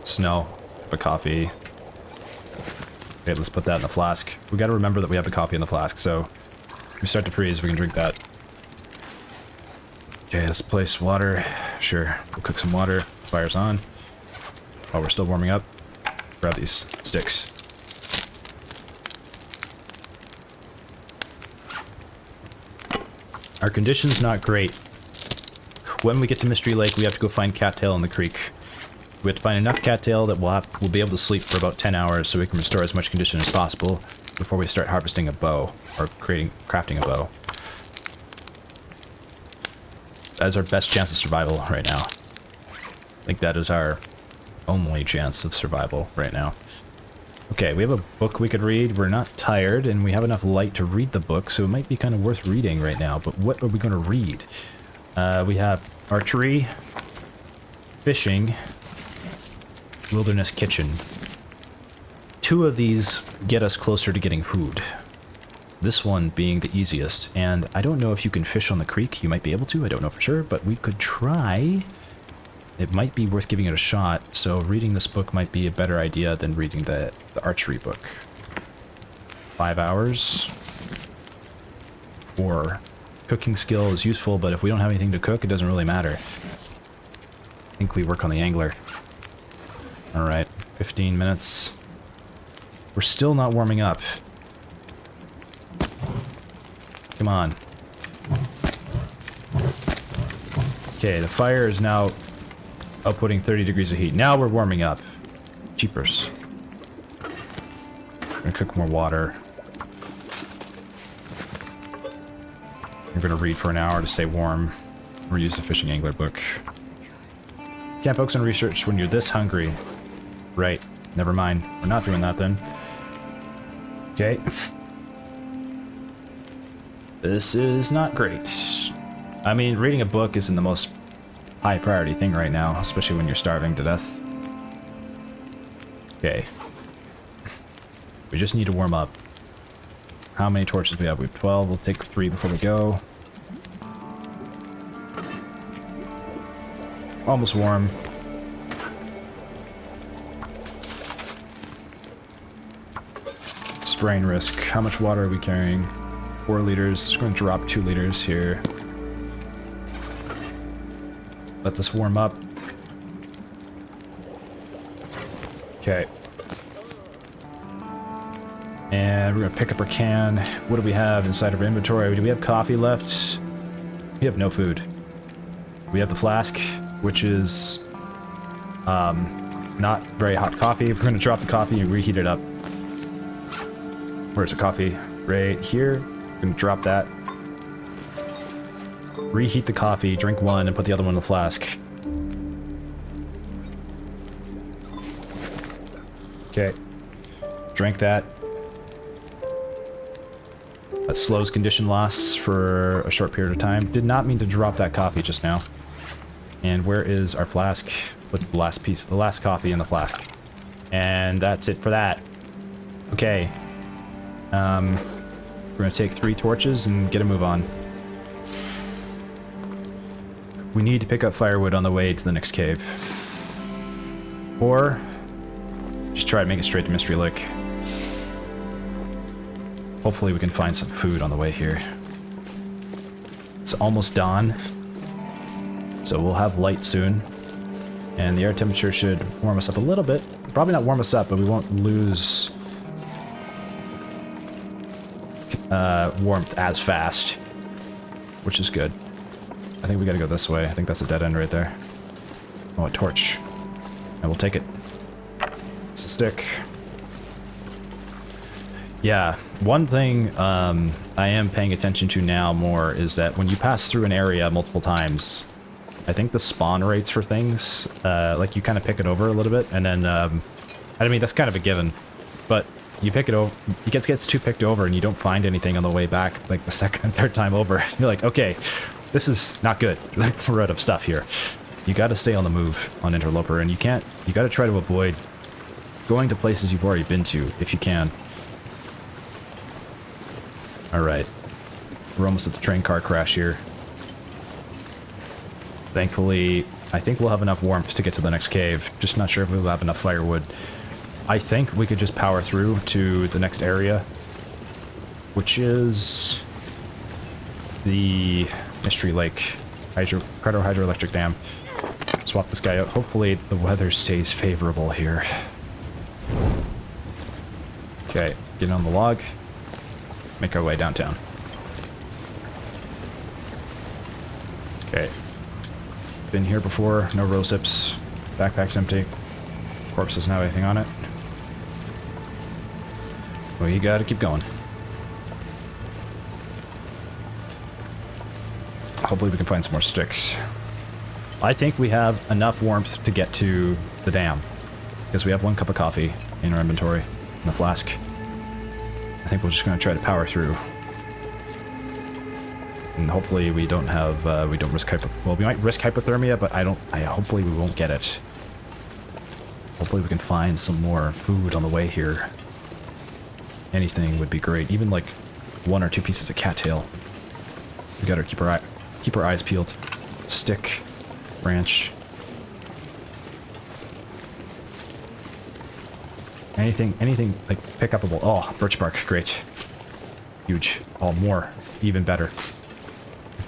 Snow. A coffee. Okay, let's put that in the flask. We gotta remember that we have the coffee in the flask, so if we start to freeze, we can drink that. Okay, let's place water. Sure, we'll cook some water. Fire's on. While we're still warming up, grab these sticks. Our condition's not great. When we get to Mystery Lake, we have to go find cattail in the creek. We have to find enough cattail that we'll be able to sleep for about 10 hours so we can restore as much condition as possible before we start harvesting a bow, or crafting a bow. That is our best chance of survival right now. I think that is our only chance of survival right now. Okay, we have a book we could read. We're not tired, and we have enough light to read the book, so it might be kind of worth reading right now. But what are we going to read? We have archery, fishing, wilderness kitchen. 2 of these get us closer to getting food. This one being the easiest, and I don't know if you can fish on the creek. You might be able to, I don't know for sure, but we could try. It might be worth giving it a shot, so reading this book might be a better idea than reading the archery book. 5 hours. 4. Cooking skill is useful, but if we don't have anything to cook, it doesn't really matter. I think we work on the angler. Alright, 15 minutes. We're still not warming up. Come on. Okay, the fire is now outputting 30 degrees of heat. Now we're warming up. Jeepers. We're gonna cook more water. We're gonna read for an hour to stay warm. Or use the fishing angler book. Can't focus on research when you're this hungry. Right. Never mind. We're not doing that then. Okay. This is not great. I mean, reading a book isn't the most high priority thing right now, especially when you're starving to death. Okay. We just need to warm up. How many torches do we have? We have 12. We'll take 3 before we go. Almost warm. Sprain risk. How much water are we carrying? 4 liters. Just going to drop 2 liters here. Let this warm up. Okay. And we're going to pick up our can. What do we have inside of our inventory? Do we have coffee left? We have no food. We have the flask, which is not very hot coffee. We're going to drop the coffee and reheat it up. Where's the coffee? Right here. We're going to drop that. Reheat the coffee, drink 1, and put the other one in the flask. Okay. Drank that. That slows condition loss for a short period of time. Did not mean to drop that coffee just now. And where is our flask? With the last piece, the last coffee in the flask. And that's it for that. Okay. We're gonna take 3 torches and get a move on. We need to pick up firewood on the way to the next cave. Or just try to make it straight to Mystery Lake. Hopefully we can find some food on the way here. It's almost dawn, so we'll have light soon. And the air temperature should warm us up a little bit. Probably not warm us up, but we won't lose warmth as fast, which is good. I think we gotta go this way. I think that's a dead end right there. Oh, a torch. And we'll take it. It's a stick. Yeah, one thing I am paying attention to now more is that when you pass through an area multiple times, I think the spawn rates for things, like you kind of pick it over a little bit, and then, I mean, that's kind of a given, but you pick it over, it gets too picked over and you don't find anything on the way back, like the second and third time over. You're like, okay, this is not good. We're out of stuff here. You gotta stay on the move on Interloper, and you gotta try to avoid going to places you've already been to, if you can. Alright. We're almost at the train car crash here. Thankfully, I think we'll have enough warmth to get to the next cave. Just not sure if we'll have enough firewood. I think we could just power through to the next area, which is the Mystery Lake hydroelectric dam. Swap this guy out. Hopefully the weather stays favorable here. Okay, get on the log. Make our way downtown. Okay. Been here before, no rose hips. Backpack's empty. Corpse doesn't have anything on it. Well, you gotta keep going. Hopefully we can find some more sticks. I think we have enough warmth to get to the dam. Because we have 1 cup of coffee in our inventory, in the flask. I think we're just gonna try to power through. And hopefully we don't have, we don't risk well, we might risk hypothermia, but hopefully we won't get it. Hopefully we can find some more food on the way here. Anything would be great, even like 1 or 2 pieces of cattail. We gotta keep our eyes peeled. Stick, branch. Anything like pick upable. Oh, birch bark, great. Huge. Oh, more, even better.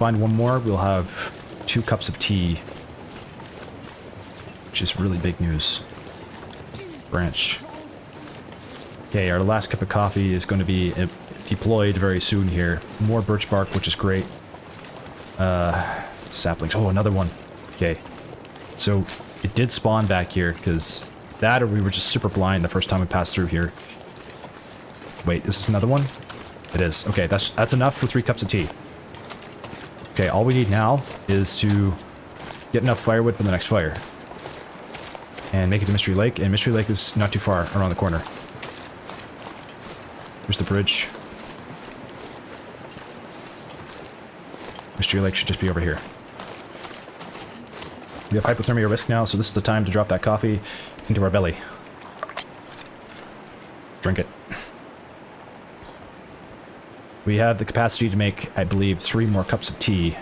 Find 1 more, we'll have 2 cups of tea, which is really big news. Branch. Okay, our last cup of coffee is going to be deployed very soon here. More birch bark, which is great. Saplings. Oh, another one. Okay. So, it did spawn back here, because that or we were just super blind the first time we passed through here. Wait, is this another one? It is. Okay, that's enough for 3 cups of tea. Okay, all we need now is to get enough firewood for the next fire. And make it to Mystery Lake, and Mystery Lake is not too far around the corner. Here's the bridge. Mystery Lake should just be over here. We have hypothermia risk now, so this is the time to drop that coffee into our belly. Drink it. We have the capacity to make, I believe, 3 more cups of tea.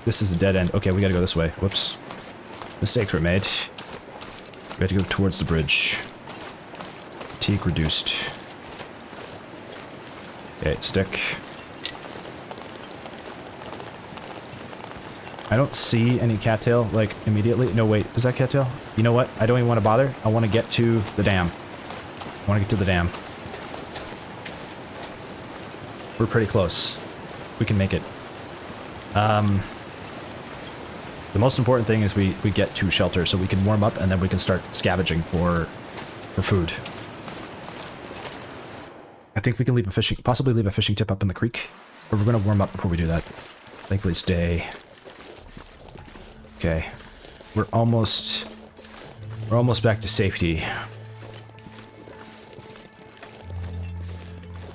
This is a dead end. Okay, we gotta go this way. Whoops. Mistakes were made. We have to go towards the bridge. Fatigue reduced. Okay, stick. I don't see any cattail, like, immediately. No, wait, is that cattail? You know what? I don't even want to bother. I want to get to the dam. I want to get to the dam. We're pretty close. We can make it. The most important thing is we get to shelter so we can warm up and then we can start scavenging for food. I think we can leave a possibly leave a fishing tip up in the creek. But we're going to warm up before we do that. Thankfully it's day. Okay. We're almost back to safety.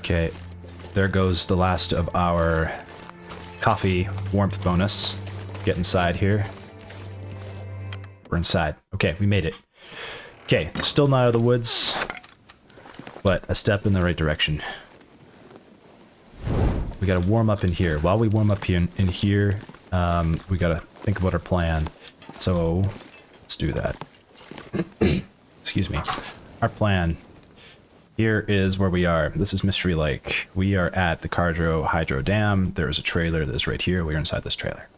Okay. There goes the last of our coffee warmth bonus. Get inside here. We're inside. Okay, we made it. Okay, still not out of the woods, but a step in the right direction. We gotta warm up in here. While we warm up here, in here, we gotta think about our plan. So, let's do that. Excuse me. Our plan. Here is where we are. This is Mystery Lake. We are at the Cardro Hydro Dam. There is a trailer that is right here. We are inside this trailer.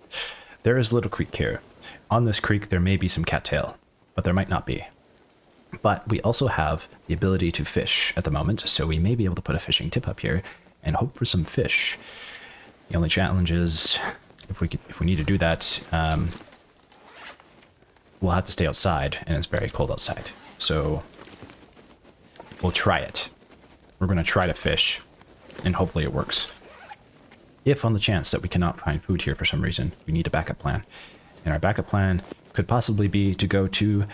There is a little creek here. On this creek, there may be some cattail, but there might not be. But we also have the ability to fish at the moment, so we may be able to put a fishing tip up here and hope for some fish. The only challenge is, if we need to do that, we'll have to stay outside, and it's very cold outside. So we'll try it. We're going to try to fish, and hopefully it works. If on the chance that we cannot find food here for some reason, we need a backup plan. And our backup plan could possibly be to go to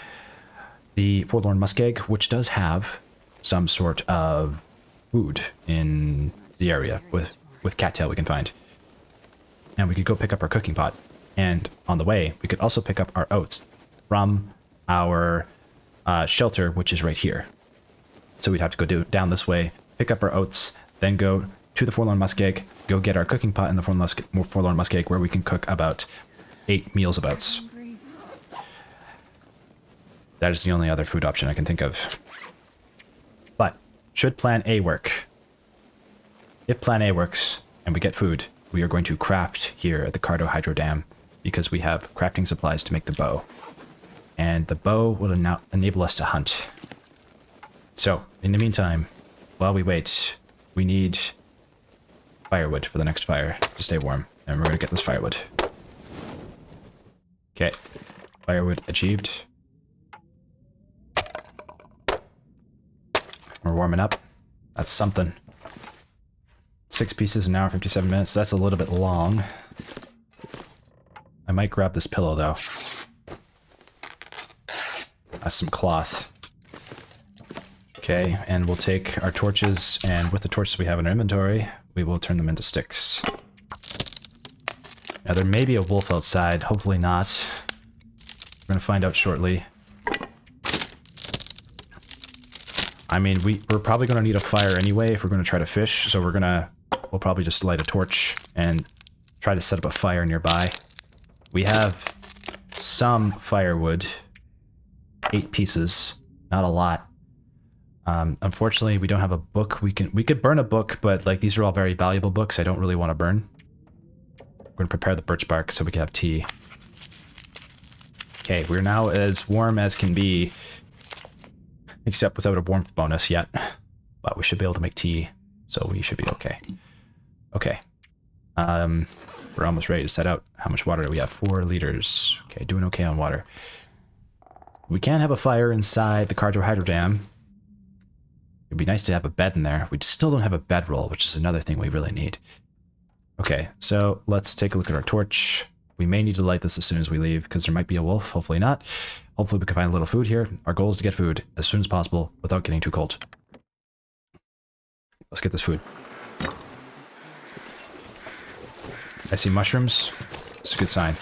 the Forlorn Muskeg, which does have some sort of food in the area with cattail we can find. And we could go pick up our cooking pot. And on the way, we could also pick up our oats from our shelter, which is right here. So we'd have to go down this way, pick up our oats, then go to the Forlorn Muskeg, go get our cooking pot in the Forlorn Muskeg, where we can cook about 8 meals of oats. That is the only other food option I can think of. But, should plan A work? If plan A works, and we get food, we are going to craft here at the Cardo Hydro Dam, because we have crafting supplies to make the bow. And the bow will enable us to hunt. So, in the meantime, while we wait, we need firewood for the next fire to stay warm. And we're going to get this firewood. Okay. Firewood achieved. We're warming up. That's something. 6 pieces, an hour, 57 minutes. That's a little bit long. I might grab this pillow, though. That's some cloth. Okay, and we'll take our torches, and with the torches we have in our inventory, we will turn them into sticks. Now, there may be a wolf outside. Hopefully not. We're going to find out shortly. I mean, we're probably going to need a fire anyway if we're going to try to fish, so we'll probably just light a torch and try to set up a fire nearby. We have some firewood. 8 pieces. Not a lot. Unfortunately, we don't have a book. We could burn a book, but like these are all very valuable books I don't really want to burn. We're going to prepare the birch bark so we can have tea. Okay, we're now as warm as can be, except without a warmth bonus yet. But we should be able to make tea, so we should be okay. Okay. We're almost ready to set out. How much water do we have? 4 liters. Okay, doing okay on water. We can have a fire inside the carbohydrate dam. It'd be nice to have a bed in there. We still don't have a bedroll, which is another thing we really need. Okay, so let's take a look at our torch. We may need to light this as soon as we leave, because there might be a wolf. Hopefully not. Hopefully we can find a little food here. Our goal is to get food as soon as possible without getting too cold. Let's get this food. I see mushrooms. It's a good sign.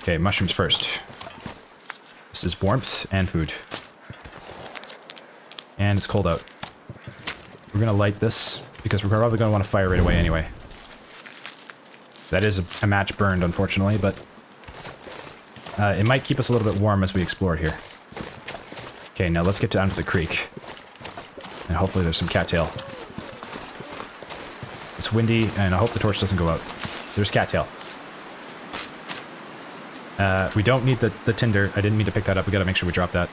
Okay, mushrooms first. This is warmth and food. And it's cold out. We're gonna light this, because we're probably gonna want to fire right away anyway. That is a match burned, unfortunately, but it might keep us a little bit warm as we explore here. Okay, now let's get down to the creek. And hopefully there's some cattail. It's windy, and I hope the torch doesn't go out. There's cattail. We don't need the tinder. I didn't mean to pick that up. We gotta make sure we drop that.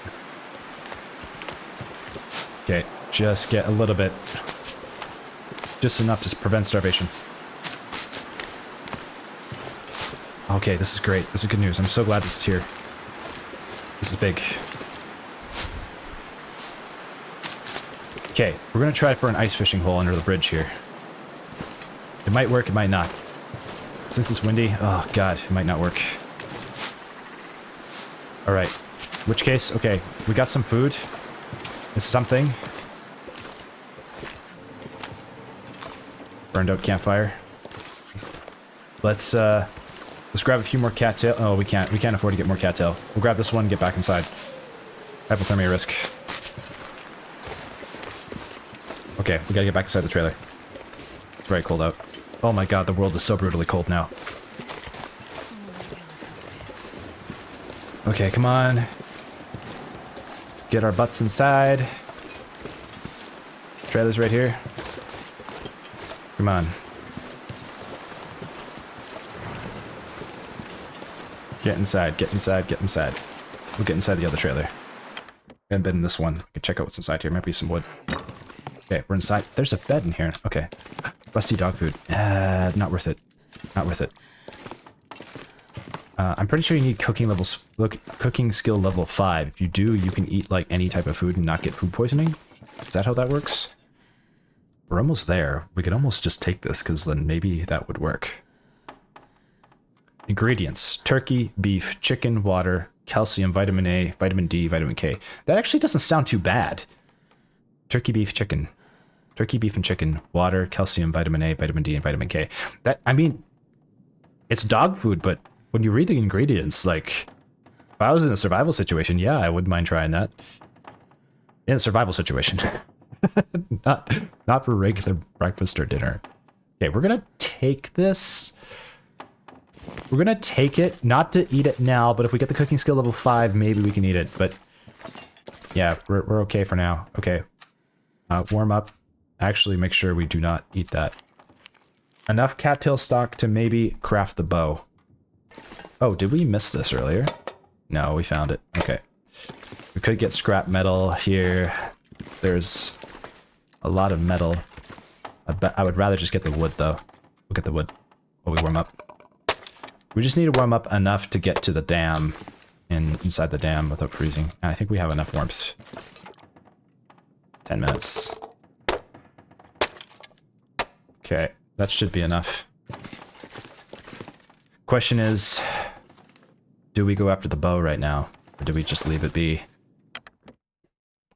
Okay, just get a little bit. Just enough to prevent starvation. Okay, this is great. This is good news. I'm so glad this is here. This is big. Okay, we're gonna try for an ice fishing hole under the bridge here. It might work, it might not. Since it's windy, oh god, it might not work. Alright, which case, okay, we got some food. It's something. Burned out campfire. Let's grab a few more cattail. Oh, we can't afford to get more cattail. We'll grab this one and get back inside. Hypothermia risk. Okay, we gotta get back inside the trailer. It's very cold out. Oh my god, the world is so brutally cold now. Okay, come on. Get our butts inside. Trailer's right here. Come on. Get inside, get inside, get inside. We'll get inside the other trailer. And bed in this one. We can check out what's inside here. Might be some wood. Okay, we're inside. There's a bed in here. Okay. Rusty dog food. Not worth it. Not worth it. I'm pretty sure you need cooking skill level 5. If you do, you can eat like any type of food and not get food poisoning. Is that how that works? We're almost there. We could almost just take this, because then maybe that would work. Ingredients. Turkey, beef, chicken, water, calcium, vitamin A, vitamin D, vitamin K. That actually doesn't sound too bad. Turkey, beef, chicken. Turkey, beef, and chicken. Water, calcium, vitamin A, vitamin D, and vitamin K. That, I mean, it's dog food, but when you read the ingredients, like, if I was in a survival situation, yeah, I wouldn't mind trying that. In a survival situation. Not for regular breakfast or dinner. Okay, we're gonna take this. We're gonna take it, not to eat it now, but if we get the cooking skill level 5, maybe we can eat it. But yeah, we're okay for now. Okay. Warm up. Actually, make sure we do not eat that. Enough cattail stock to maybe craft the bow. Oh, did we miss this earlier? No, we found it. Okay. We could get scrap metal here. There's a lot of metal. I would rather just get the wood, though. We'll get the wood while we warm up. We just need to warm up enough to get to the dam, inside the dam without freezing. And I think we have enough warmth. 10 minutes. Okay, that should be enough. Question is, do we go after the bow right now? Or do we just leave it be?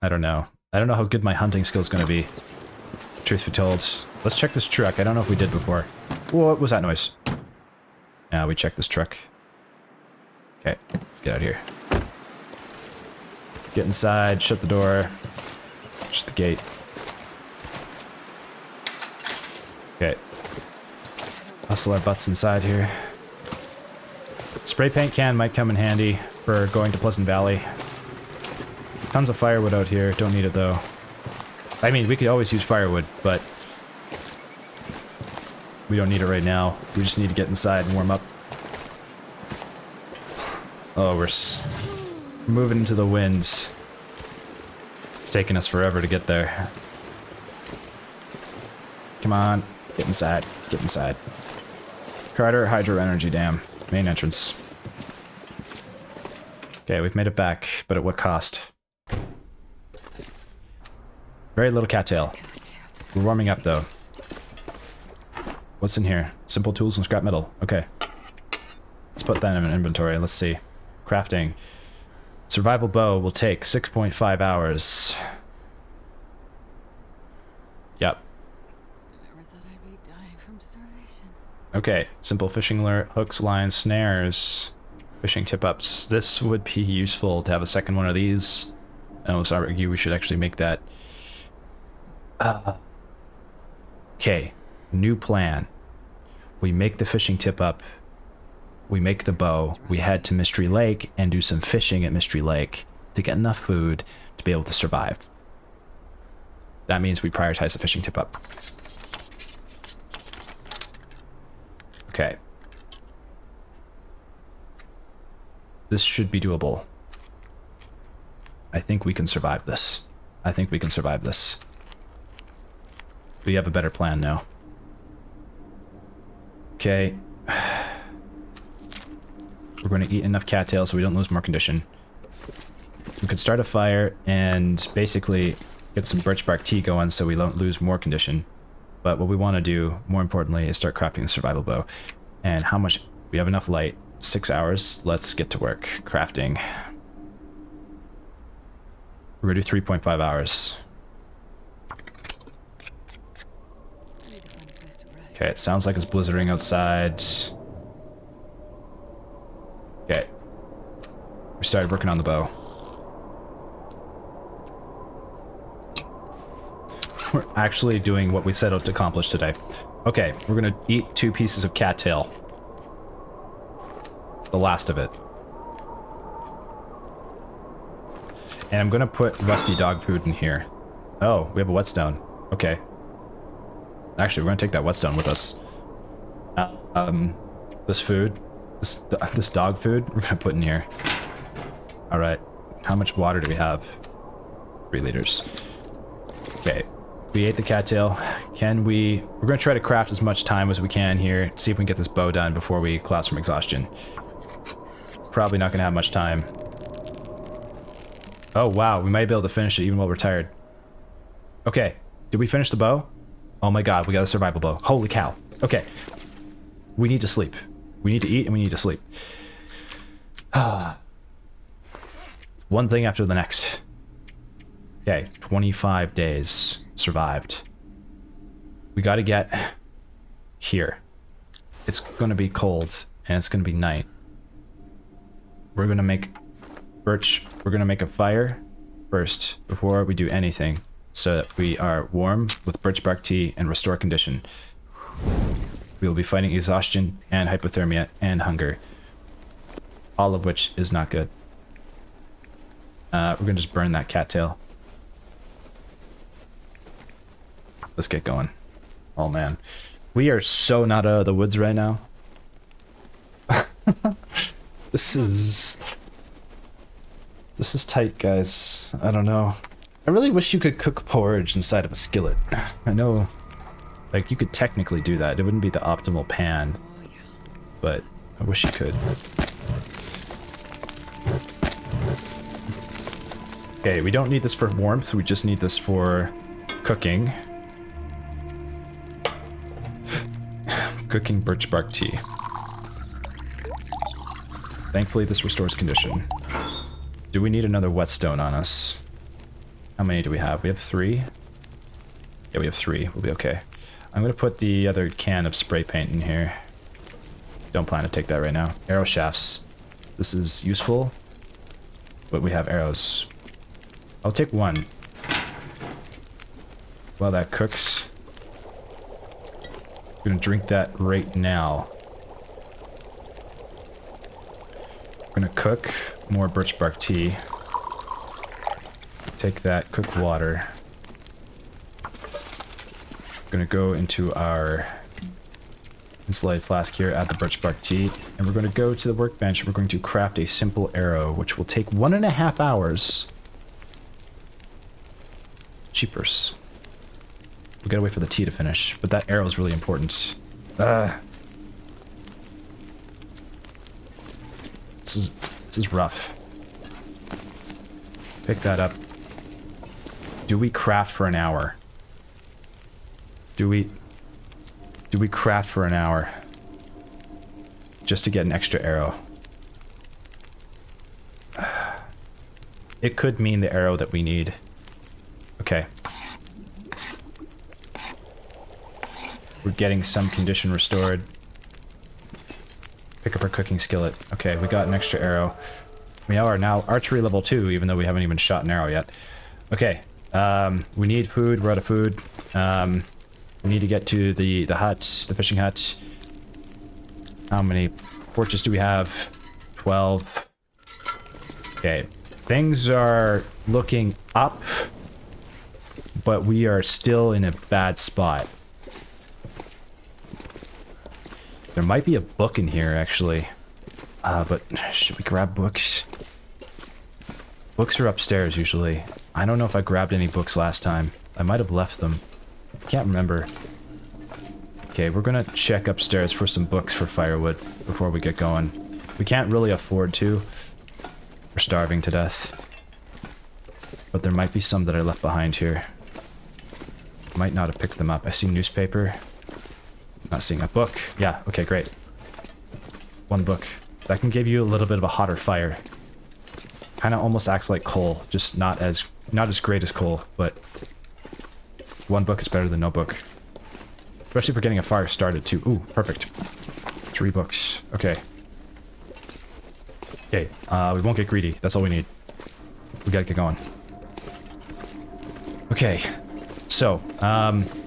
I don't know. I don't know how good my hunting skill is going to be. Truth be told. Let's check this truck. I don't know if we did before. What was that noise? Now we check this truck. Okay, let's get out of here. Get inside, shut the door. Shut the gate. Okay. Hustle our butts inside here. Spray paint can might come in handy for going to Pleasant Valley. Tons of firewood out here. Don't need it though. I mean, we could always use firewood, but we don't need it right now. We just need to get inside and warm up. Oh, we're moving into the wind. It's taking us forever to get there. Come on, get inside, get inside. Carter Hydro Energy Dam, main entrance. Okay, we've made it back, but at what cost? Very little cattail. We're warming up though. What's in here? Simple tools and scrap metal. Okay. Let's put that in an inventory. Let's see. Crafting. Survival bow will take 6.5 hours. Yep. Never thought I'd be dying from starvation. Okay. Simple fishing lure, hooks, lines, snares, fishing tip-ups. This would be useful to have a second one of these. I would argue we should actually make that. Okay. New plan. We make the fishing tip-up. We make the bow. We head to Mystery Lake and do some fishing at Mystery Lake to get enough food to be able to survive. That means we prioritize the fishing tip-up. Okay. This should be doable. I think we can survive this. I think we can survive this. We have a better plan now. Okay. We're going to eat enough cattails so we don't lose more condition. We could start a fire and basically get some birch bark tea going so we don't lose more condition. But what we want to do, more importantly, is start crafting the survival bow. And how much? We have enough light. 6 hours. Let's get to work. Crafting. We're going to do 3.5 hours. Okay, it sounds like it's blizzarding outside. Okay. We started working on the bow. We're actually doing what we set out to accomplish today. Okay, we're gonna eat 2 pieces of cattail. The last of it. And I'm gonna put rusty dog food in here. Oh, we have a whetstone. Okay. Actually, we're gonna take that whetstone with us. This food, this dog food, we're gonna put in here. All right. How much water do we have? 3 liters. Okay. We ate the cattail. We're gonna try to craft as much time as we can here. See if we can get this bow done before we collapse from exhaustion. Probably not gonna have much time. Oh wow, we might be able to finish it even while we're tired. Okay. Did we finish the bow? Oh my god, we got a survival bow. Holy cow. Okay. We need to sleep. We need to eat and we need to sleep. One thing after the next. Okay, 25 days survived. We gotta get here. It's gonna be cold and it's gonna be night. We're gonna make we're gonna make a fire first before we do anything so that we are warm with birch bark tea and restore condition. We will be fighting exhaustion and hypothermia and hunger. All of which is not good. We're gonna just burn that cattail. Let's get going. Oh man. We are so not out of the woods right now. This is tight, guys. I don't know. I really wish you could cook porridge inside of a skillet. I know, like, you could technically do that. It wouldn't be the optimal pan, but I wish you could. Okay, we don't need this for warmth, we just need this for cooking. Cooking birch bark tea. Thankfully, this restores condition. Do we need another whetstone on us? How many do we have? We have 3? Yeah, we have 3. We'll be okay. I'm gonna put the other can of spray paint in here. Don't plan to take that right now. Arrow shafts. This is useful, but we have arrows. I'll take 1. While that cooks. I'm gonna drink that right now. I'm gonna cook more birch bark tea. Take that, cook water. Gonna go into our insulated flask here, add the birch bark tea, and we're gonna go to the workbench. We're going to craft a simple arrow, which will take 1.5 hours. Cheapers. We gotta wait for the tea to finish, but that arrow is really important. This is rough. Pick that up. Do we craft for an hour? Do we craft for an hour? Just to get an extra arrow. It could mean the arrow that we need. Okay. We're getting some condition restored. Pick up our cooking skillet. Okay, we got an extra arrow. We are now archery level 2, even though we haven't even shot an arrow yet. Okay. We need food. We're out of food. We need to get to the hut, the fishing hut. How many torches do we have? 12. Okay. Things are looking up, but we are still in a bad spot. There might be a book in here, actually. But should we grab books? Books are upstairs, usually. I don't know if I grabbed any books last time. I might have left them. Can't remember. Okay, we're gonna check upstairs for some books for firewood before we get going. We can't really afford to. We're starving to death. But there might be some that I left behind here. Might not have picked them up. I see newspaper. Not seeing a book. Yeah, okay, great. 1 book. That can give you a little bit of a hotter fire. Kind of almost acts like coal, just not as great as coal, but 1 book is better than no book. Especially for getting a fire started too. Ooh, perfect. 3 books. Okay. Okay, we won't get greedy. That's all we need. We gotta get going. Okay. So,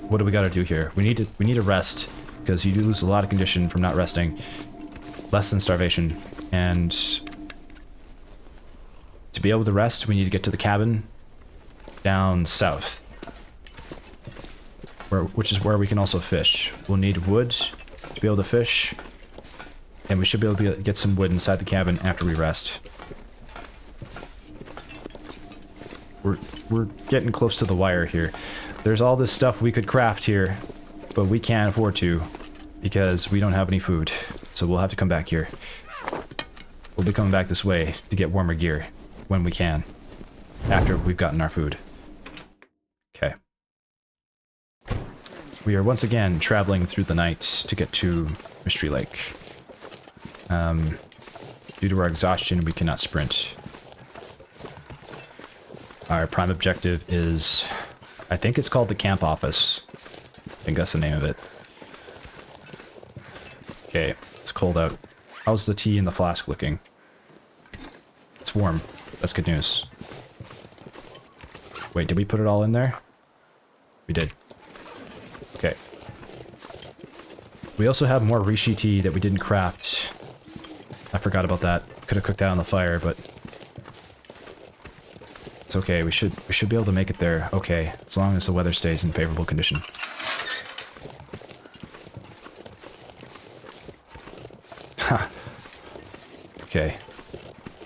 what do we gotta do here? We need to rest, because you do lose a lot of condition from not resting. Less than starvation. And to be able to rest, we need to get to the cabin down south. Which is where we can also fish. We'll need wood to be able to fish. And we should be able to get some wood inside the cabin after we rest. We're getting close to the wire here. There's all this stuff we could craft here, but we can't afford to because we don't have any food. So we'll have to come back here. We'll be coming back this way to get warmer gear when we can, after we've gotten our food. Okay. We are once again traveling through the night to get to Mystery Lake. Due to our exhaustion, we cannot sprint. Our prime objective is, I think it's called the camp office. I think that's the name of it. Okay, it's cold out. How's the tea in the flask looking? It's warm. That's good news. Wait, did we put it all in there? We did. Okay. We also have more reishi tea that we didn't craft. I forgot about that. Could have cooked that on the fire, but it's okay. We should be able to make it there. Okay, as long as the weather stays in favorable condition. Ha. Okay.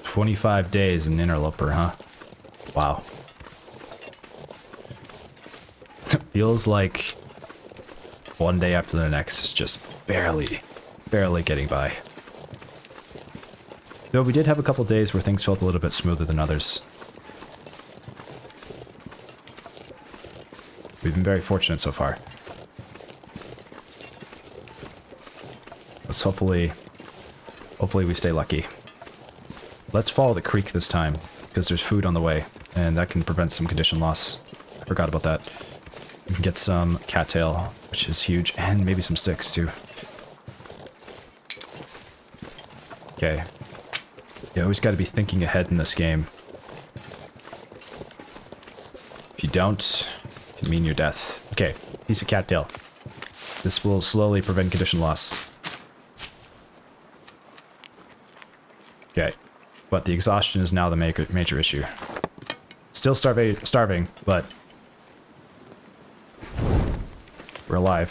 25 days in Interloper, huh? Wow. Feels like one day after the next is just barely getting by. Though we did have a couple days where things felt a little bit smoother than others. We've been very fortunate so far. Let's hopefully we stay lucky. Let's follow the creek this time, because there's food on the way, and that can prevent some condition loss. I forgot about that. We can get some cattail, which is huge, and maybe some sticks too. Okay. You always got to be thinking ahead in this game. If you don't, it can mean your death. Okay, piece of cattail. This will slowly prevent condition loss. Okay, but the exhaustion is now the major issue. Still starving, but we're alive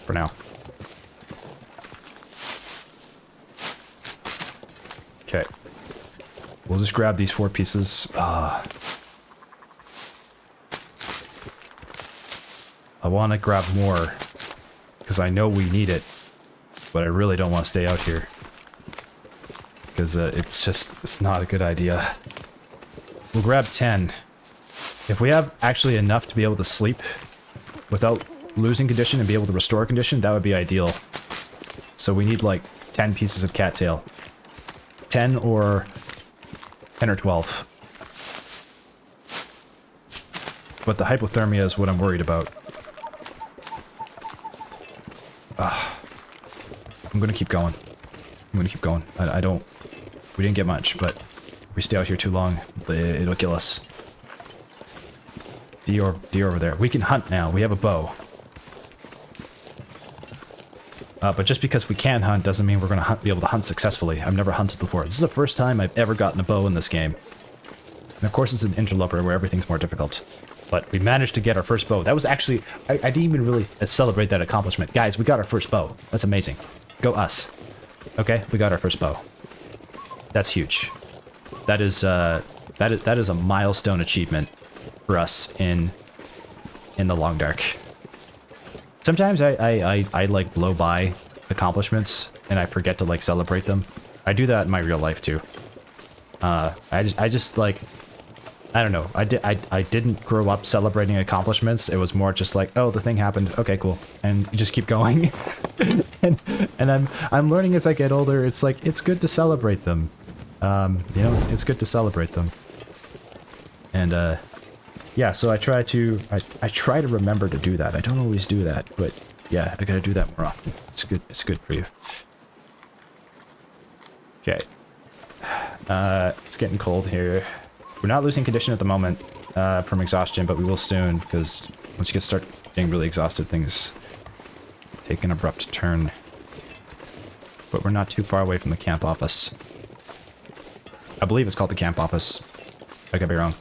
for now. Okay, we'll just grab these 4 pieces. I want to grab more because I know we need it, but I really don't want to stay out here. Because it's not a good idea. We'll grab 10. If we have actually enough to be able to sleep without losing condition and be able to restore condition, that would be ideal. So we need like 10 pieces of cattail. 10 or 12. But the hypothermia is what I'm worried about. I'm gonna keep going. I don't... We didn't get much, but if we stay out here too long, it'll kill us. Deer over there. We can hunt now. We have a bow. But just because we can hunt doesn't mean we're going to be able to hunt successfully. I've never hunted before. This is the first time I've ever gotten a bow in this game. And of course it's an interloper where everything's more difficult. But we managed to get our first bow. That was actually... I didn't even really celebrate that accomplishment. Guys, we got our first bow. That's amazing. Go us. Okay, we got our first bow. That's huge. That is a milestone achievement for us in the Long Dark. Sometimes I like blow by accomplishments and I forget to like celebrate them. I do that in my real life too. I just like, I don't know. I didn't grow up celebrating accomplishments. It was more just like, oh, the thing happened. Okay, cool, and you just keep going. and I'm learning as I get older. It's like it's good to celebrate them. You know, it's good to celebrate them. And yeah, so I try to remember to do that. I don't always do that, but yeah, I gotta do that more often. It's good for you. Okay. It's getting cold here. We're not losing condition at the moment from exhaustion, but we will soon, because once you start getting really exhausted, things take an abrupt turn. But we're not too far away from the camp office. I believe it's called the camp office. I could be wrong.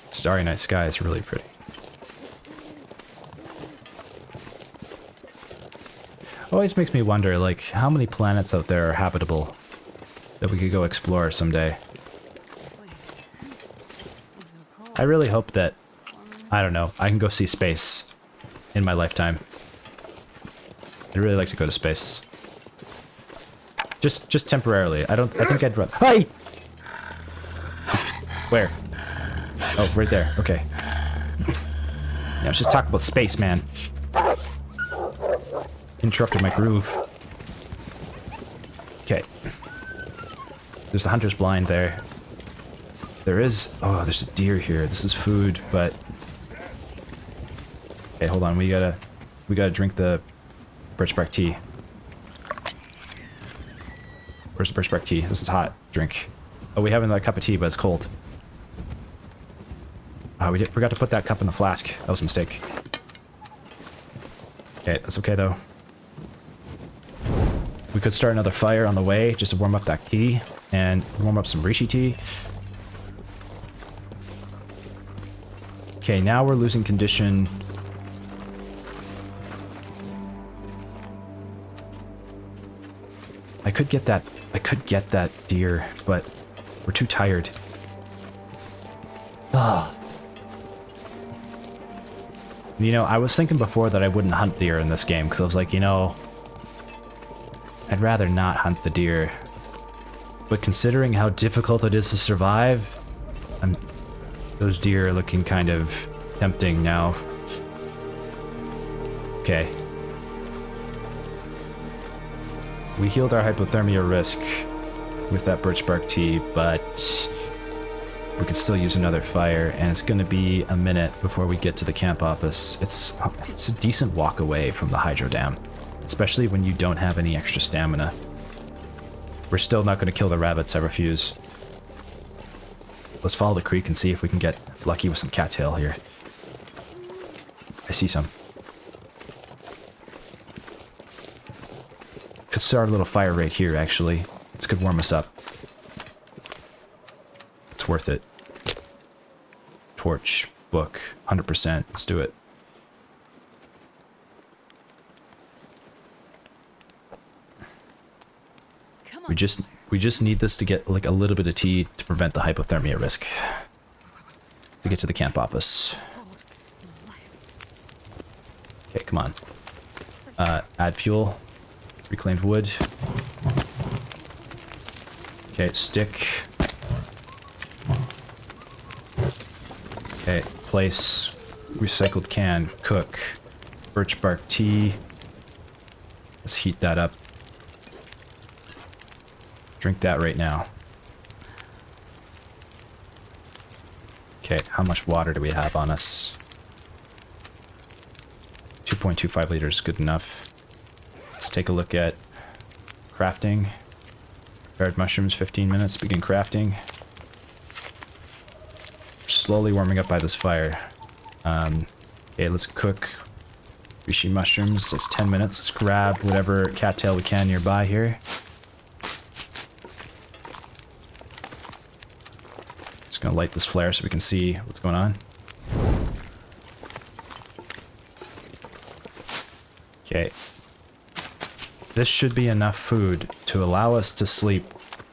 Starry night sky is really pretty. Always makes me wonder, like, how many planets out there are habitable that we could go explore someday. I really hope that, I don't know, I can go see space in my lifetime. I'd really like to go to space. Just temporarily. I think I'd run. Hi! Where? Oh, right there. Okay. Yeah, I was just talking about space, man. Interrupted my groove. Okay. There's the hunter's blind there. There is... Oh, there's a deer here. This is food, but... Okay, hold on. We gotta drink the birchbark tea. Where's the birchbark tea? This is hot. Drink. Oh, we have another cup of tea, but it's cold. Oh, we forgot to put that cup in the flask. That was a mistake. Okay, that's okay, though. We could start another fire on the way, just to warm up that tea, and warm up some reishi tea. Okay, now we're losing condition. I could get that deer, but we're too tired. Ugh. You know, I was thinking before that I wouldn't hunt deer in this game, because I was like, you know, I'd rather not hunt the deer. But considering how difficult it is to survive, those deer are looking kind of tempting now. Okay. We healed our hypothermia risk with that birch bark tea, but we could still use another fire, and it's going to be a minute before we get to the camp office. It's a decent walk away from the hydro dam, especially when you don't have any extra stamina. We're still not going to kill the rabbits, I refuse. Let's follow the creek and see if we can get lucky with some cattail here. I see some. Could start a little fire right here, actually. This could warm us up. It's worth it. Torch, book, 100%. Let's do it. We just need this to get like a little bit of tea to prevent the hypothermia risk. To get to the camp office. Okay, come on. Add fuel. Reclaimed wood. Okay, stick. Okay, place. Recycled can. Cook. Birch bark tea. Let's heat that up. Drink that right now. Okay, how much water do we have on us? 2.25 liters, good enough. Let's take a look at crafting. Prepared mushrooms, 15 minutes, begin crafting. Slowly warming up by this fire. Okay, let's cook reishi mushrooms. That's 10 minutes. Let's grab whatever cattail we can nearby here. Just gonna light this flare so we can see what's going on. Okay. This should be enough food to allow us to sleep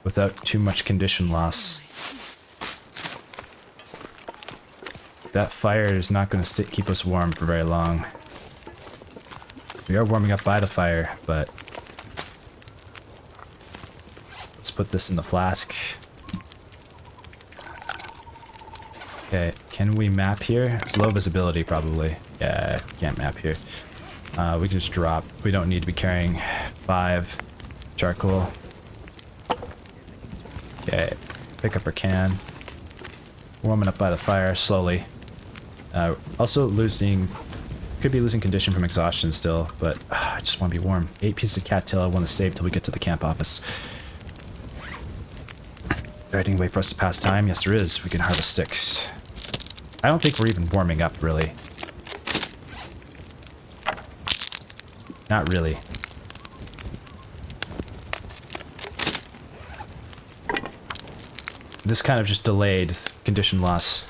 without too much condition loss. That fire is not going to keep us warm for very long. We are warming up by the fire, but let's put this in the flask. Okay, can we map here? It's low visibility probably. Yeah, can't map here. We can just drop. We don't need to be carrying 5 charcoal. Okay, pick up our can. Warming up by the fire slowly. Also could be losing condition from exhaustion still, but I just want to be warm. 8 pieces of cattail I want to save till we get to the camp office. Is there any way for us to pass time? Yes, there is. We can harvest sticks. I don't think we're even warming up, really. Not really. This kind of just delayed condition loss.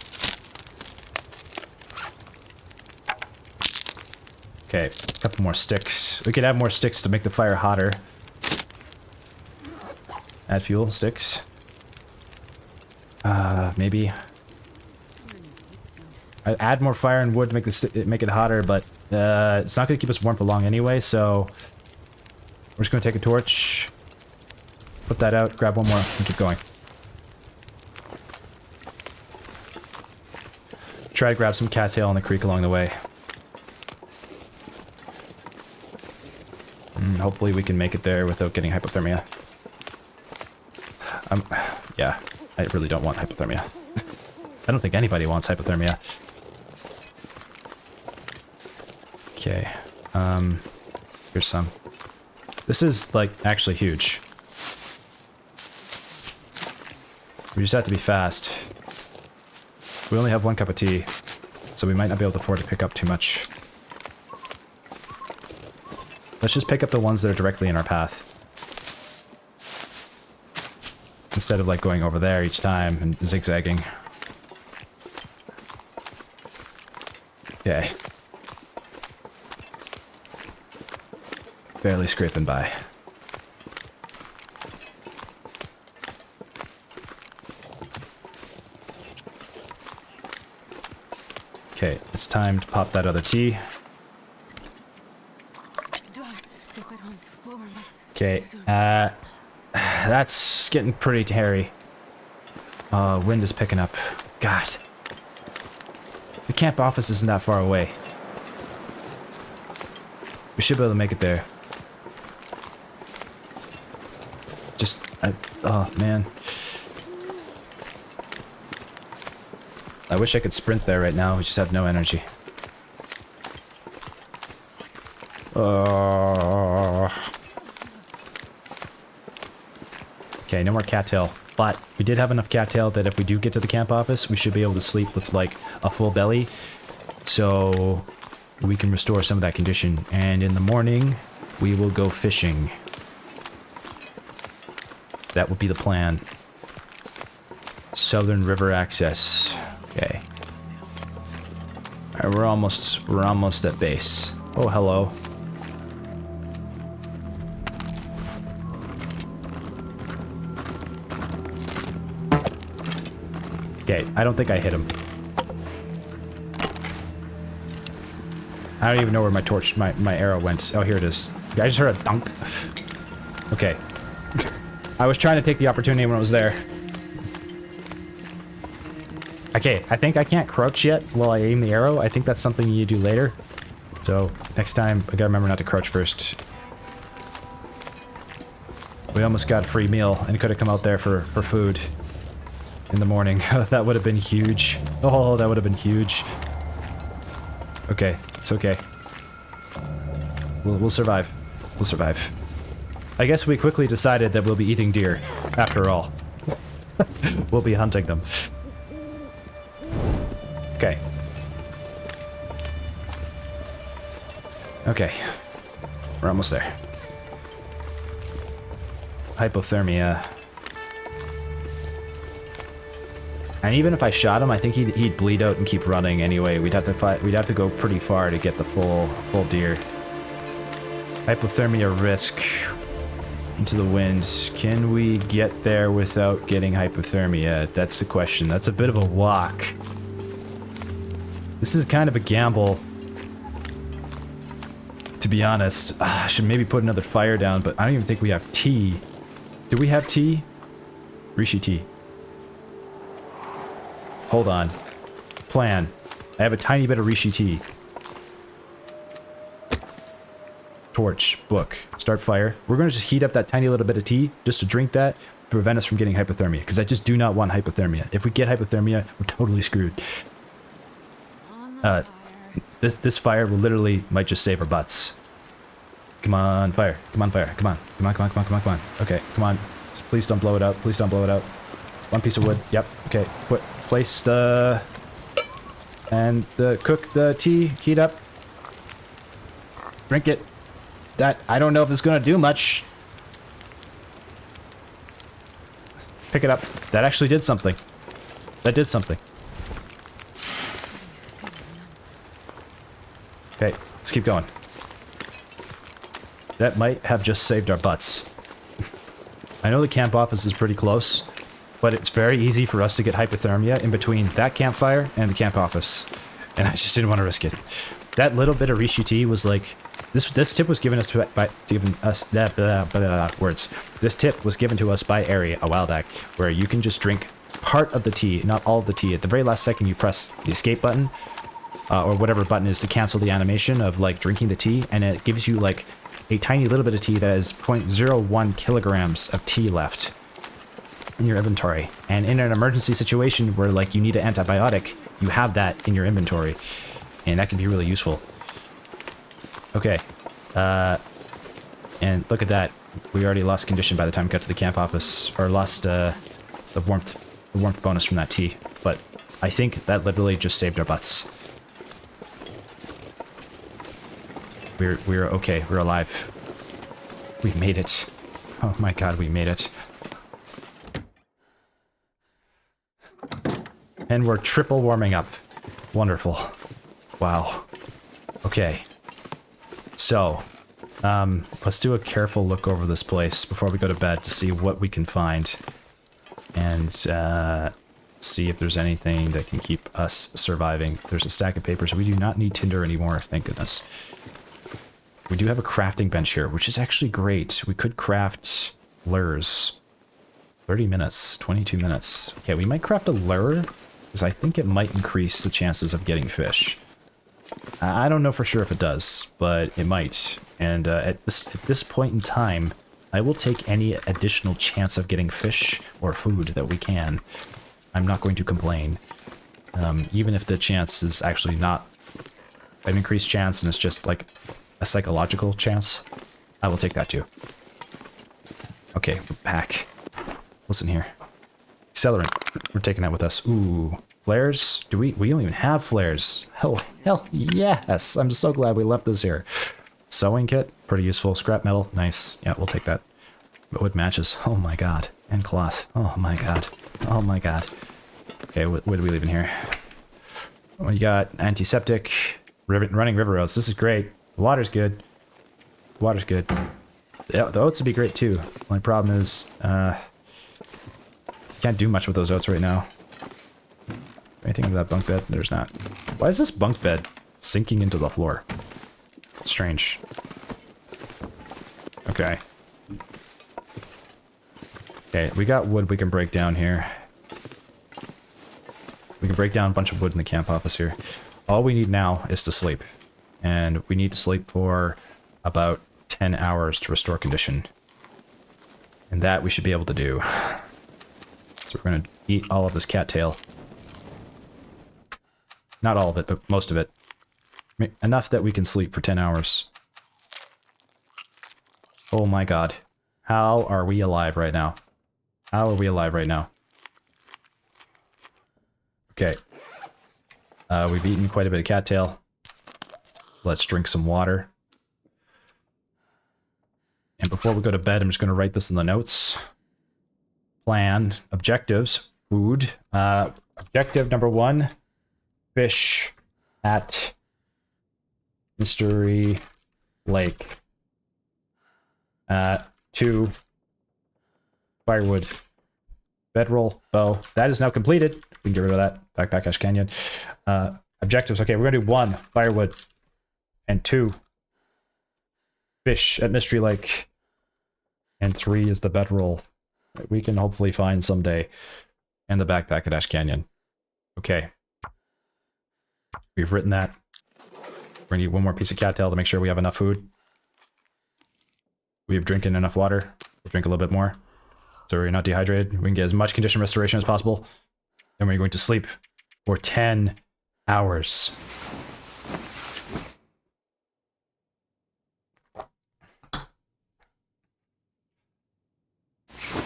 Okay, a couple more sticks. We could add more sticks to make the fire hotter. Add fuel, sticks. Maybe. I add more fire and wood to make it hotter, but it's not going to keep us warm for long anyway, so we're just going to take a torch, put that out, grab one more, and keep going. Try to grab some cattail on the creek along the way. Hopefully we can make it there without getting hypothermia. Yeah, I really don't want hypothermia. I don't think anybody wants hypothermia. Okay, here's some. This is, like, actually huge. We just have to be fast. We only have 1 cup of tea, so we might not be able to afford to pick up too much. Let's just pick up the ones that are directly in our path. Instead of, like, going over there each time and zigzagging. Okay. Barely scraping by. Okay, it's time to pop that other tea. that's getting pretty hairy. Wind is picking up. God. The camp office isn't that far away. We should be able to make it there. Oh, man. I wish I could sprint there right now. We just have no energy. Okay, no more cattail. But we did have enough cattail that if we do get to the camp office, we should be able to sleep with, like, a full belly. So we can restore some of that condition. And in the morning, we will go fishing. That would be the plan. Southern river access. Okay. Alright, we're almost at base. Oh, hello. Okay, I don't think I hit him. I don't even know where my torch, my arrow went. Oh, here it is. I just heard a dunk. Okay. I was trying to take the opportunity when I was there. Okay, I think I can't crouch yet while I aim the arrow. I think that's something you do later. So, next time, I gotta remember not to crouch first. We almost got a free meal and could have come out there for food in the morning. That would have been huge. Oh, that would have been huge. Okay, it's okay. We'll survive. We'll survive. I guess we quickly decided that we'll be eating deer, after all. We'll be hunting them. Okay. Okay. We're almost there. Hypothermia. And even if I shot him, I think he'd bleed out and keep running anyway. We'd have to go pretty far to get the full deer. Hypothermia risk. Into the wind. Can we get there without getting hypothermia? That's the question. That's a bit of a walk. This is kind of a gamble, to be honest. I should maybe put another fire down, but I don't even think we have tea. Do we have tea? Rishi tea. Hold on. Plan. I have a tiny bit of Rishi tea. Torch. Book. Start fire. We're going to just heat up that tiny little bit of tea just to drink that to prevent us from getting hypothermia. Because I just do not want hypothermia. If we get hypothermia, we're totally screwed. This fire will literally might just save our butts. Come on, fire. Come on, fire. Come on. Come on, come on, come on, come on, come on. Okay, come on. Please don't blow it out. Please don't blow it out. One piece of wood. Yep. Okay. Place the... And cook the tea. Heat up. Drink it. That, I don't know if it's gonna do much. Pick it up. That actually did something. That did something. Okay, let's keep going. That might have just saved our butts. I know the camp office is pretty close, but it's very easy for us to get hypothermia in between that campfire and the camp office. And I just didn't want to risk it. That little bit of Rishi tea was like... This tip was given us words. This tip was given to us by Ari a while back, where you can just drink part of the tea, not all of the tea. At the very last second, you press the escape button, or whatever button is to cancel the animation of like drinking the tea, and it gives you like a tiny little bit of tea that has 0.01 kilograms of tea left in your inventory. And in an emergency situation where like you need an antibiotic, you have that in your inventory, and that can be really useful. Okay, and look at that. We already lost condition by the time we got to the camp office, or lost the warmth bonus from that tea. But I think that literally just saved our butts. We're okay. We're alive. We made it. Oh my god, we made it. And we're triple warming up. Wonderful. Wow. Okay. So, let's do a careful look over this place before we go to bed to see what we can find. And, see if there's anything that can keep us surviving. There's a stack of papers. We do not need tinder anymore, thank goodness. We do have a crafting bench here, which is actually great. We could craft lures. 30 minutes, 22 minutes. Okay, we might craft a lure, because I think it might increase the chances of getting fish. I don't know for sure if it does, but it might. And at this point in time, I will take any additional chance of getting fish or food that we can. I'm not going to complain. Even if the chance is actually not an increased chance and it's just like a psychological chance, I will take that too. Okay, we're back. Listen here. Accelerant. We're taking that with us. Ooh. Flares? We don't even have flares. Hell yes. I'm so glad we left this here. Sewing kit. Pretty useful. Scrap metal. Nice. Yeah, we'll take that. Wood matches. Oh my god. And cloth. Oh my god. Oh my god. Okay, what do we leave in here? We got antiseptic. Running river roads. This is great. The water's good. The water's good. Yeah, the oats would be great too. My problem is, can't do much with those oats right now. Anything under that bunk bed? There's not. Why is this bunk bed sinking into the floor? Strange. Okay. Okay, we got wood we can break down here. We can break down a bunch of wood in the camp office here. All we need now is to sleep. And we need to sleep for about 10 hours to restore condition. And that we should be able to do. So we're going to eat all of this cattail. Not all of it, but most of it. Enough that we can sleep for 10 hours. Oh my god. How are we alive right now? How are we alive right now? Okay. We've eaten quite a bit of cattail. Let's drink some water. And before we go to bed, I'm just going to write this in the notes. Plan. Objectives. Food. Objective number 1. Fish at Mystery Lake. 2. Firewood. Bedroll. Bow. That is now completed. We can get rid of that. Backpack Ash Canyon. Objectives. Okay, we're going to do 1. Firewood. And 2. Fish at Mystery Lake. And 3 is the bedroll that we can hopefully find someday. And the backpack at Ash Canyon. Okay. We've written that. We're going to need 1 more piece of cattail to make sure we have enough food. We have drinking enough water. We'll drink a little bit more. So we're not dehydrated. We can get as much condition restoration as possible. And we're going to sleep for 10 hours.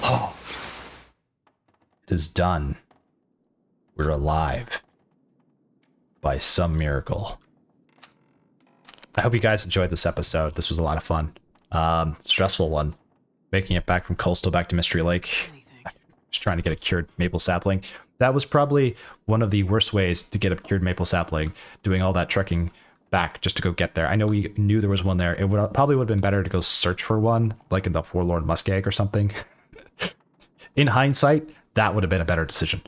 Oh. It is done. We're alive. By some miracle. I hope you guys enjoyed this episode. This was a lot of fun. Stressful one. Making it back from Coastal back to Mystery Lake. Just trying to get a cured maple sapling. That was probably one of the worst ways to get a cured maple sapling. Doing all that trekking back just to go get there. I know we knew there was one there. It probably would have been better to go search for one, like in the Forlorn Muskeg or something. In hindsight, that would have been a better decision.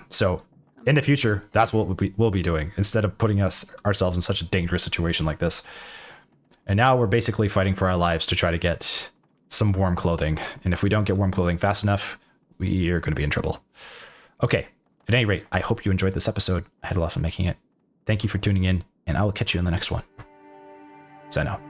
So in the future, that's what we'll be doing instead of putting ourselves in such a dangerous situation like this. And now we're basically fighting for our lives to try to get some warm clothing. And if we don't get warm clothing fast enough, we are going to be in trouble. Okay. At any rate, I hope you enjoyed this episode. I had a lot of fun making it. Thank you for tuning in, and I will catch you in the next one. Zeno.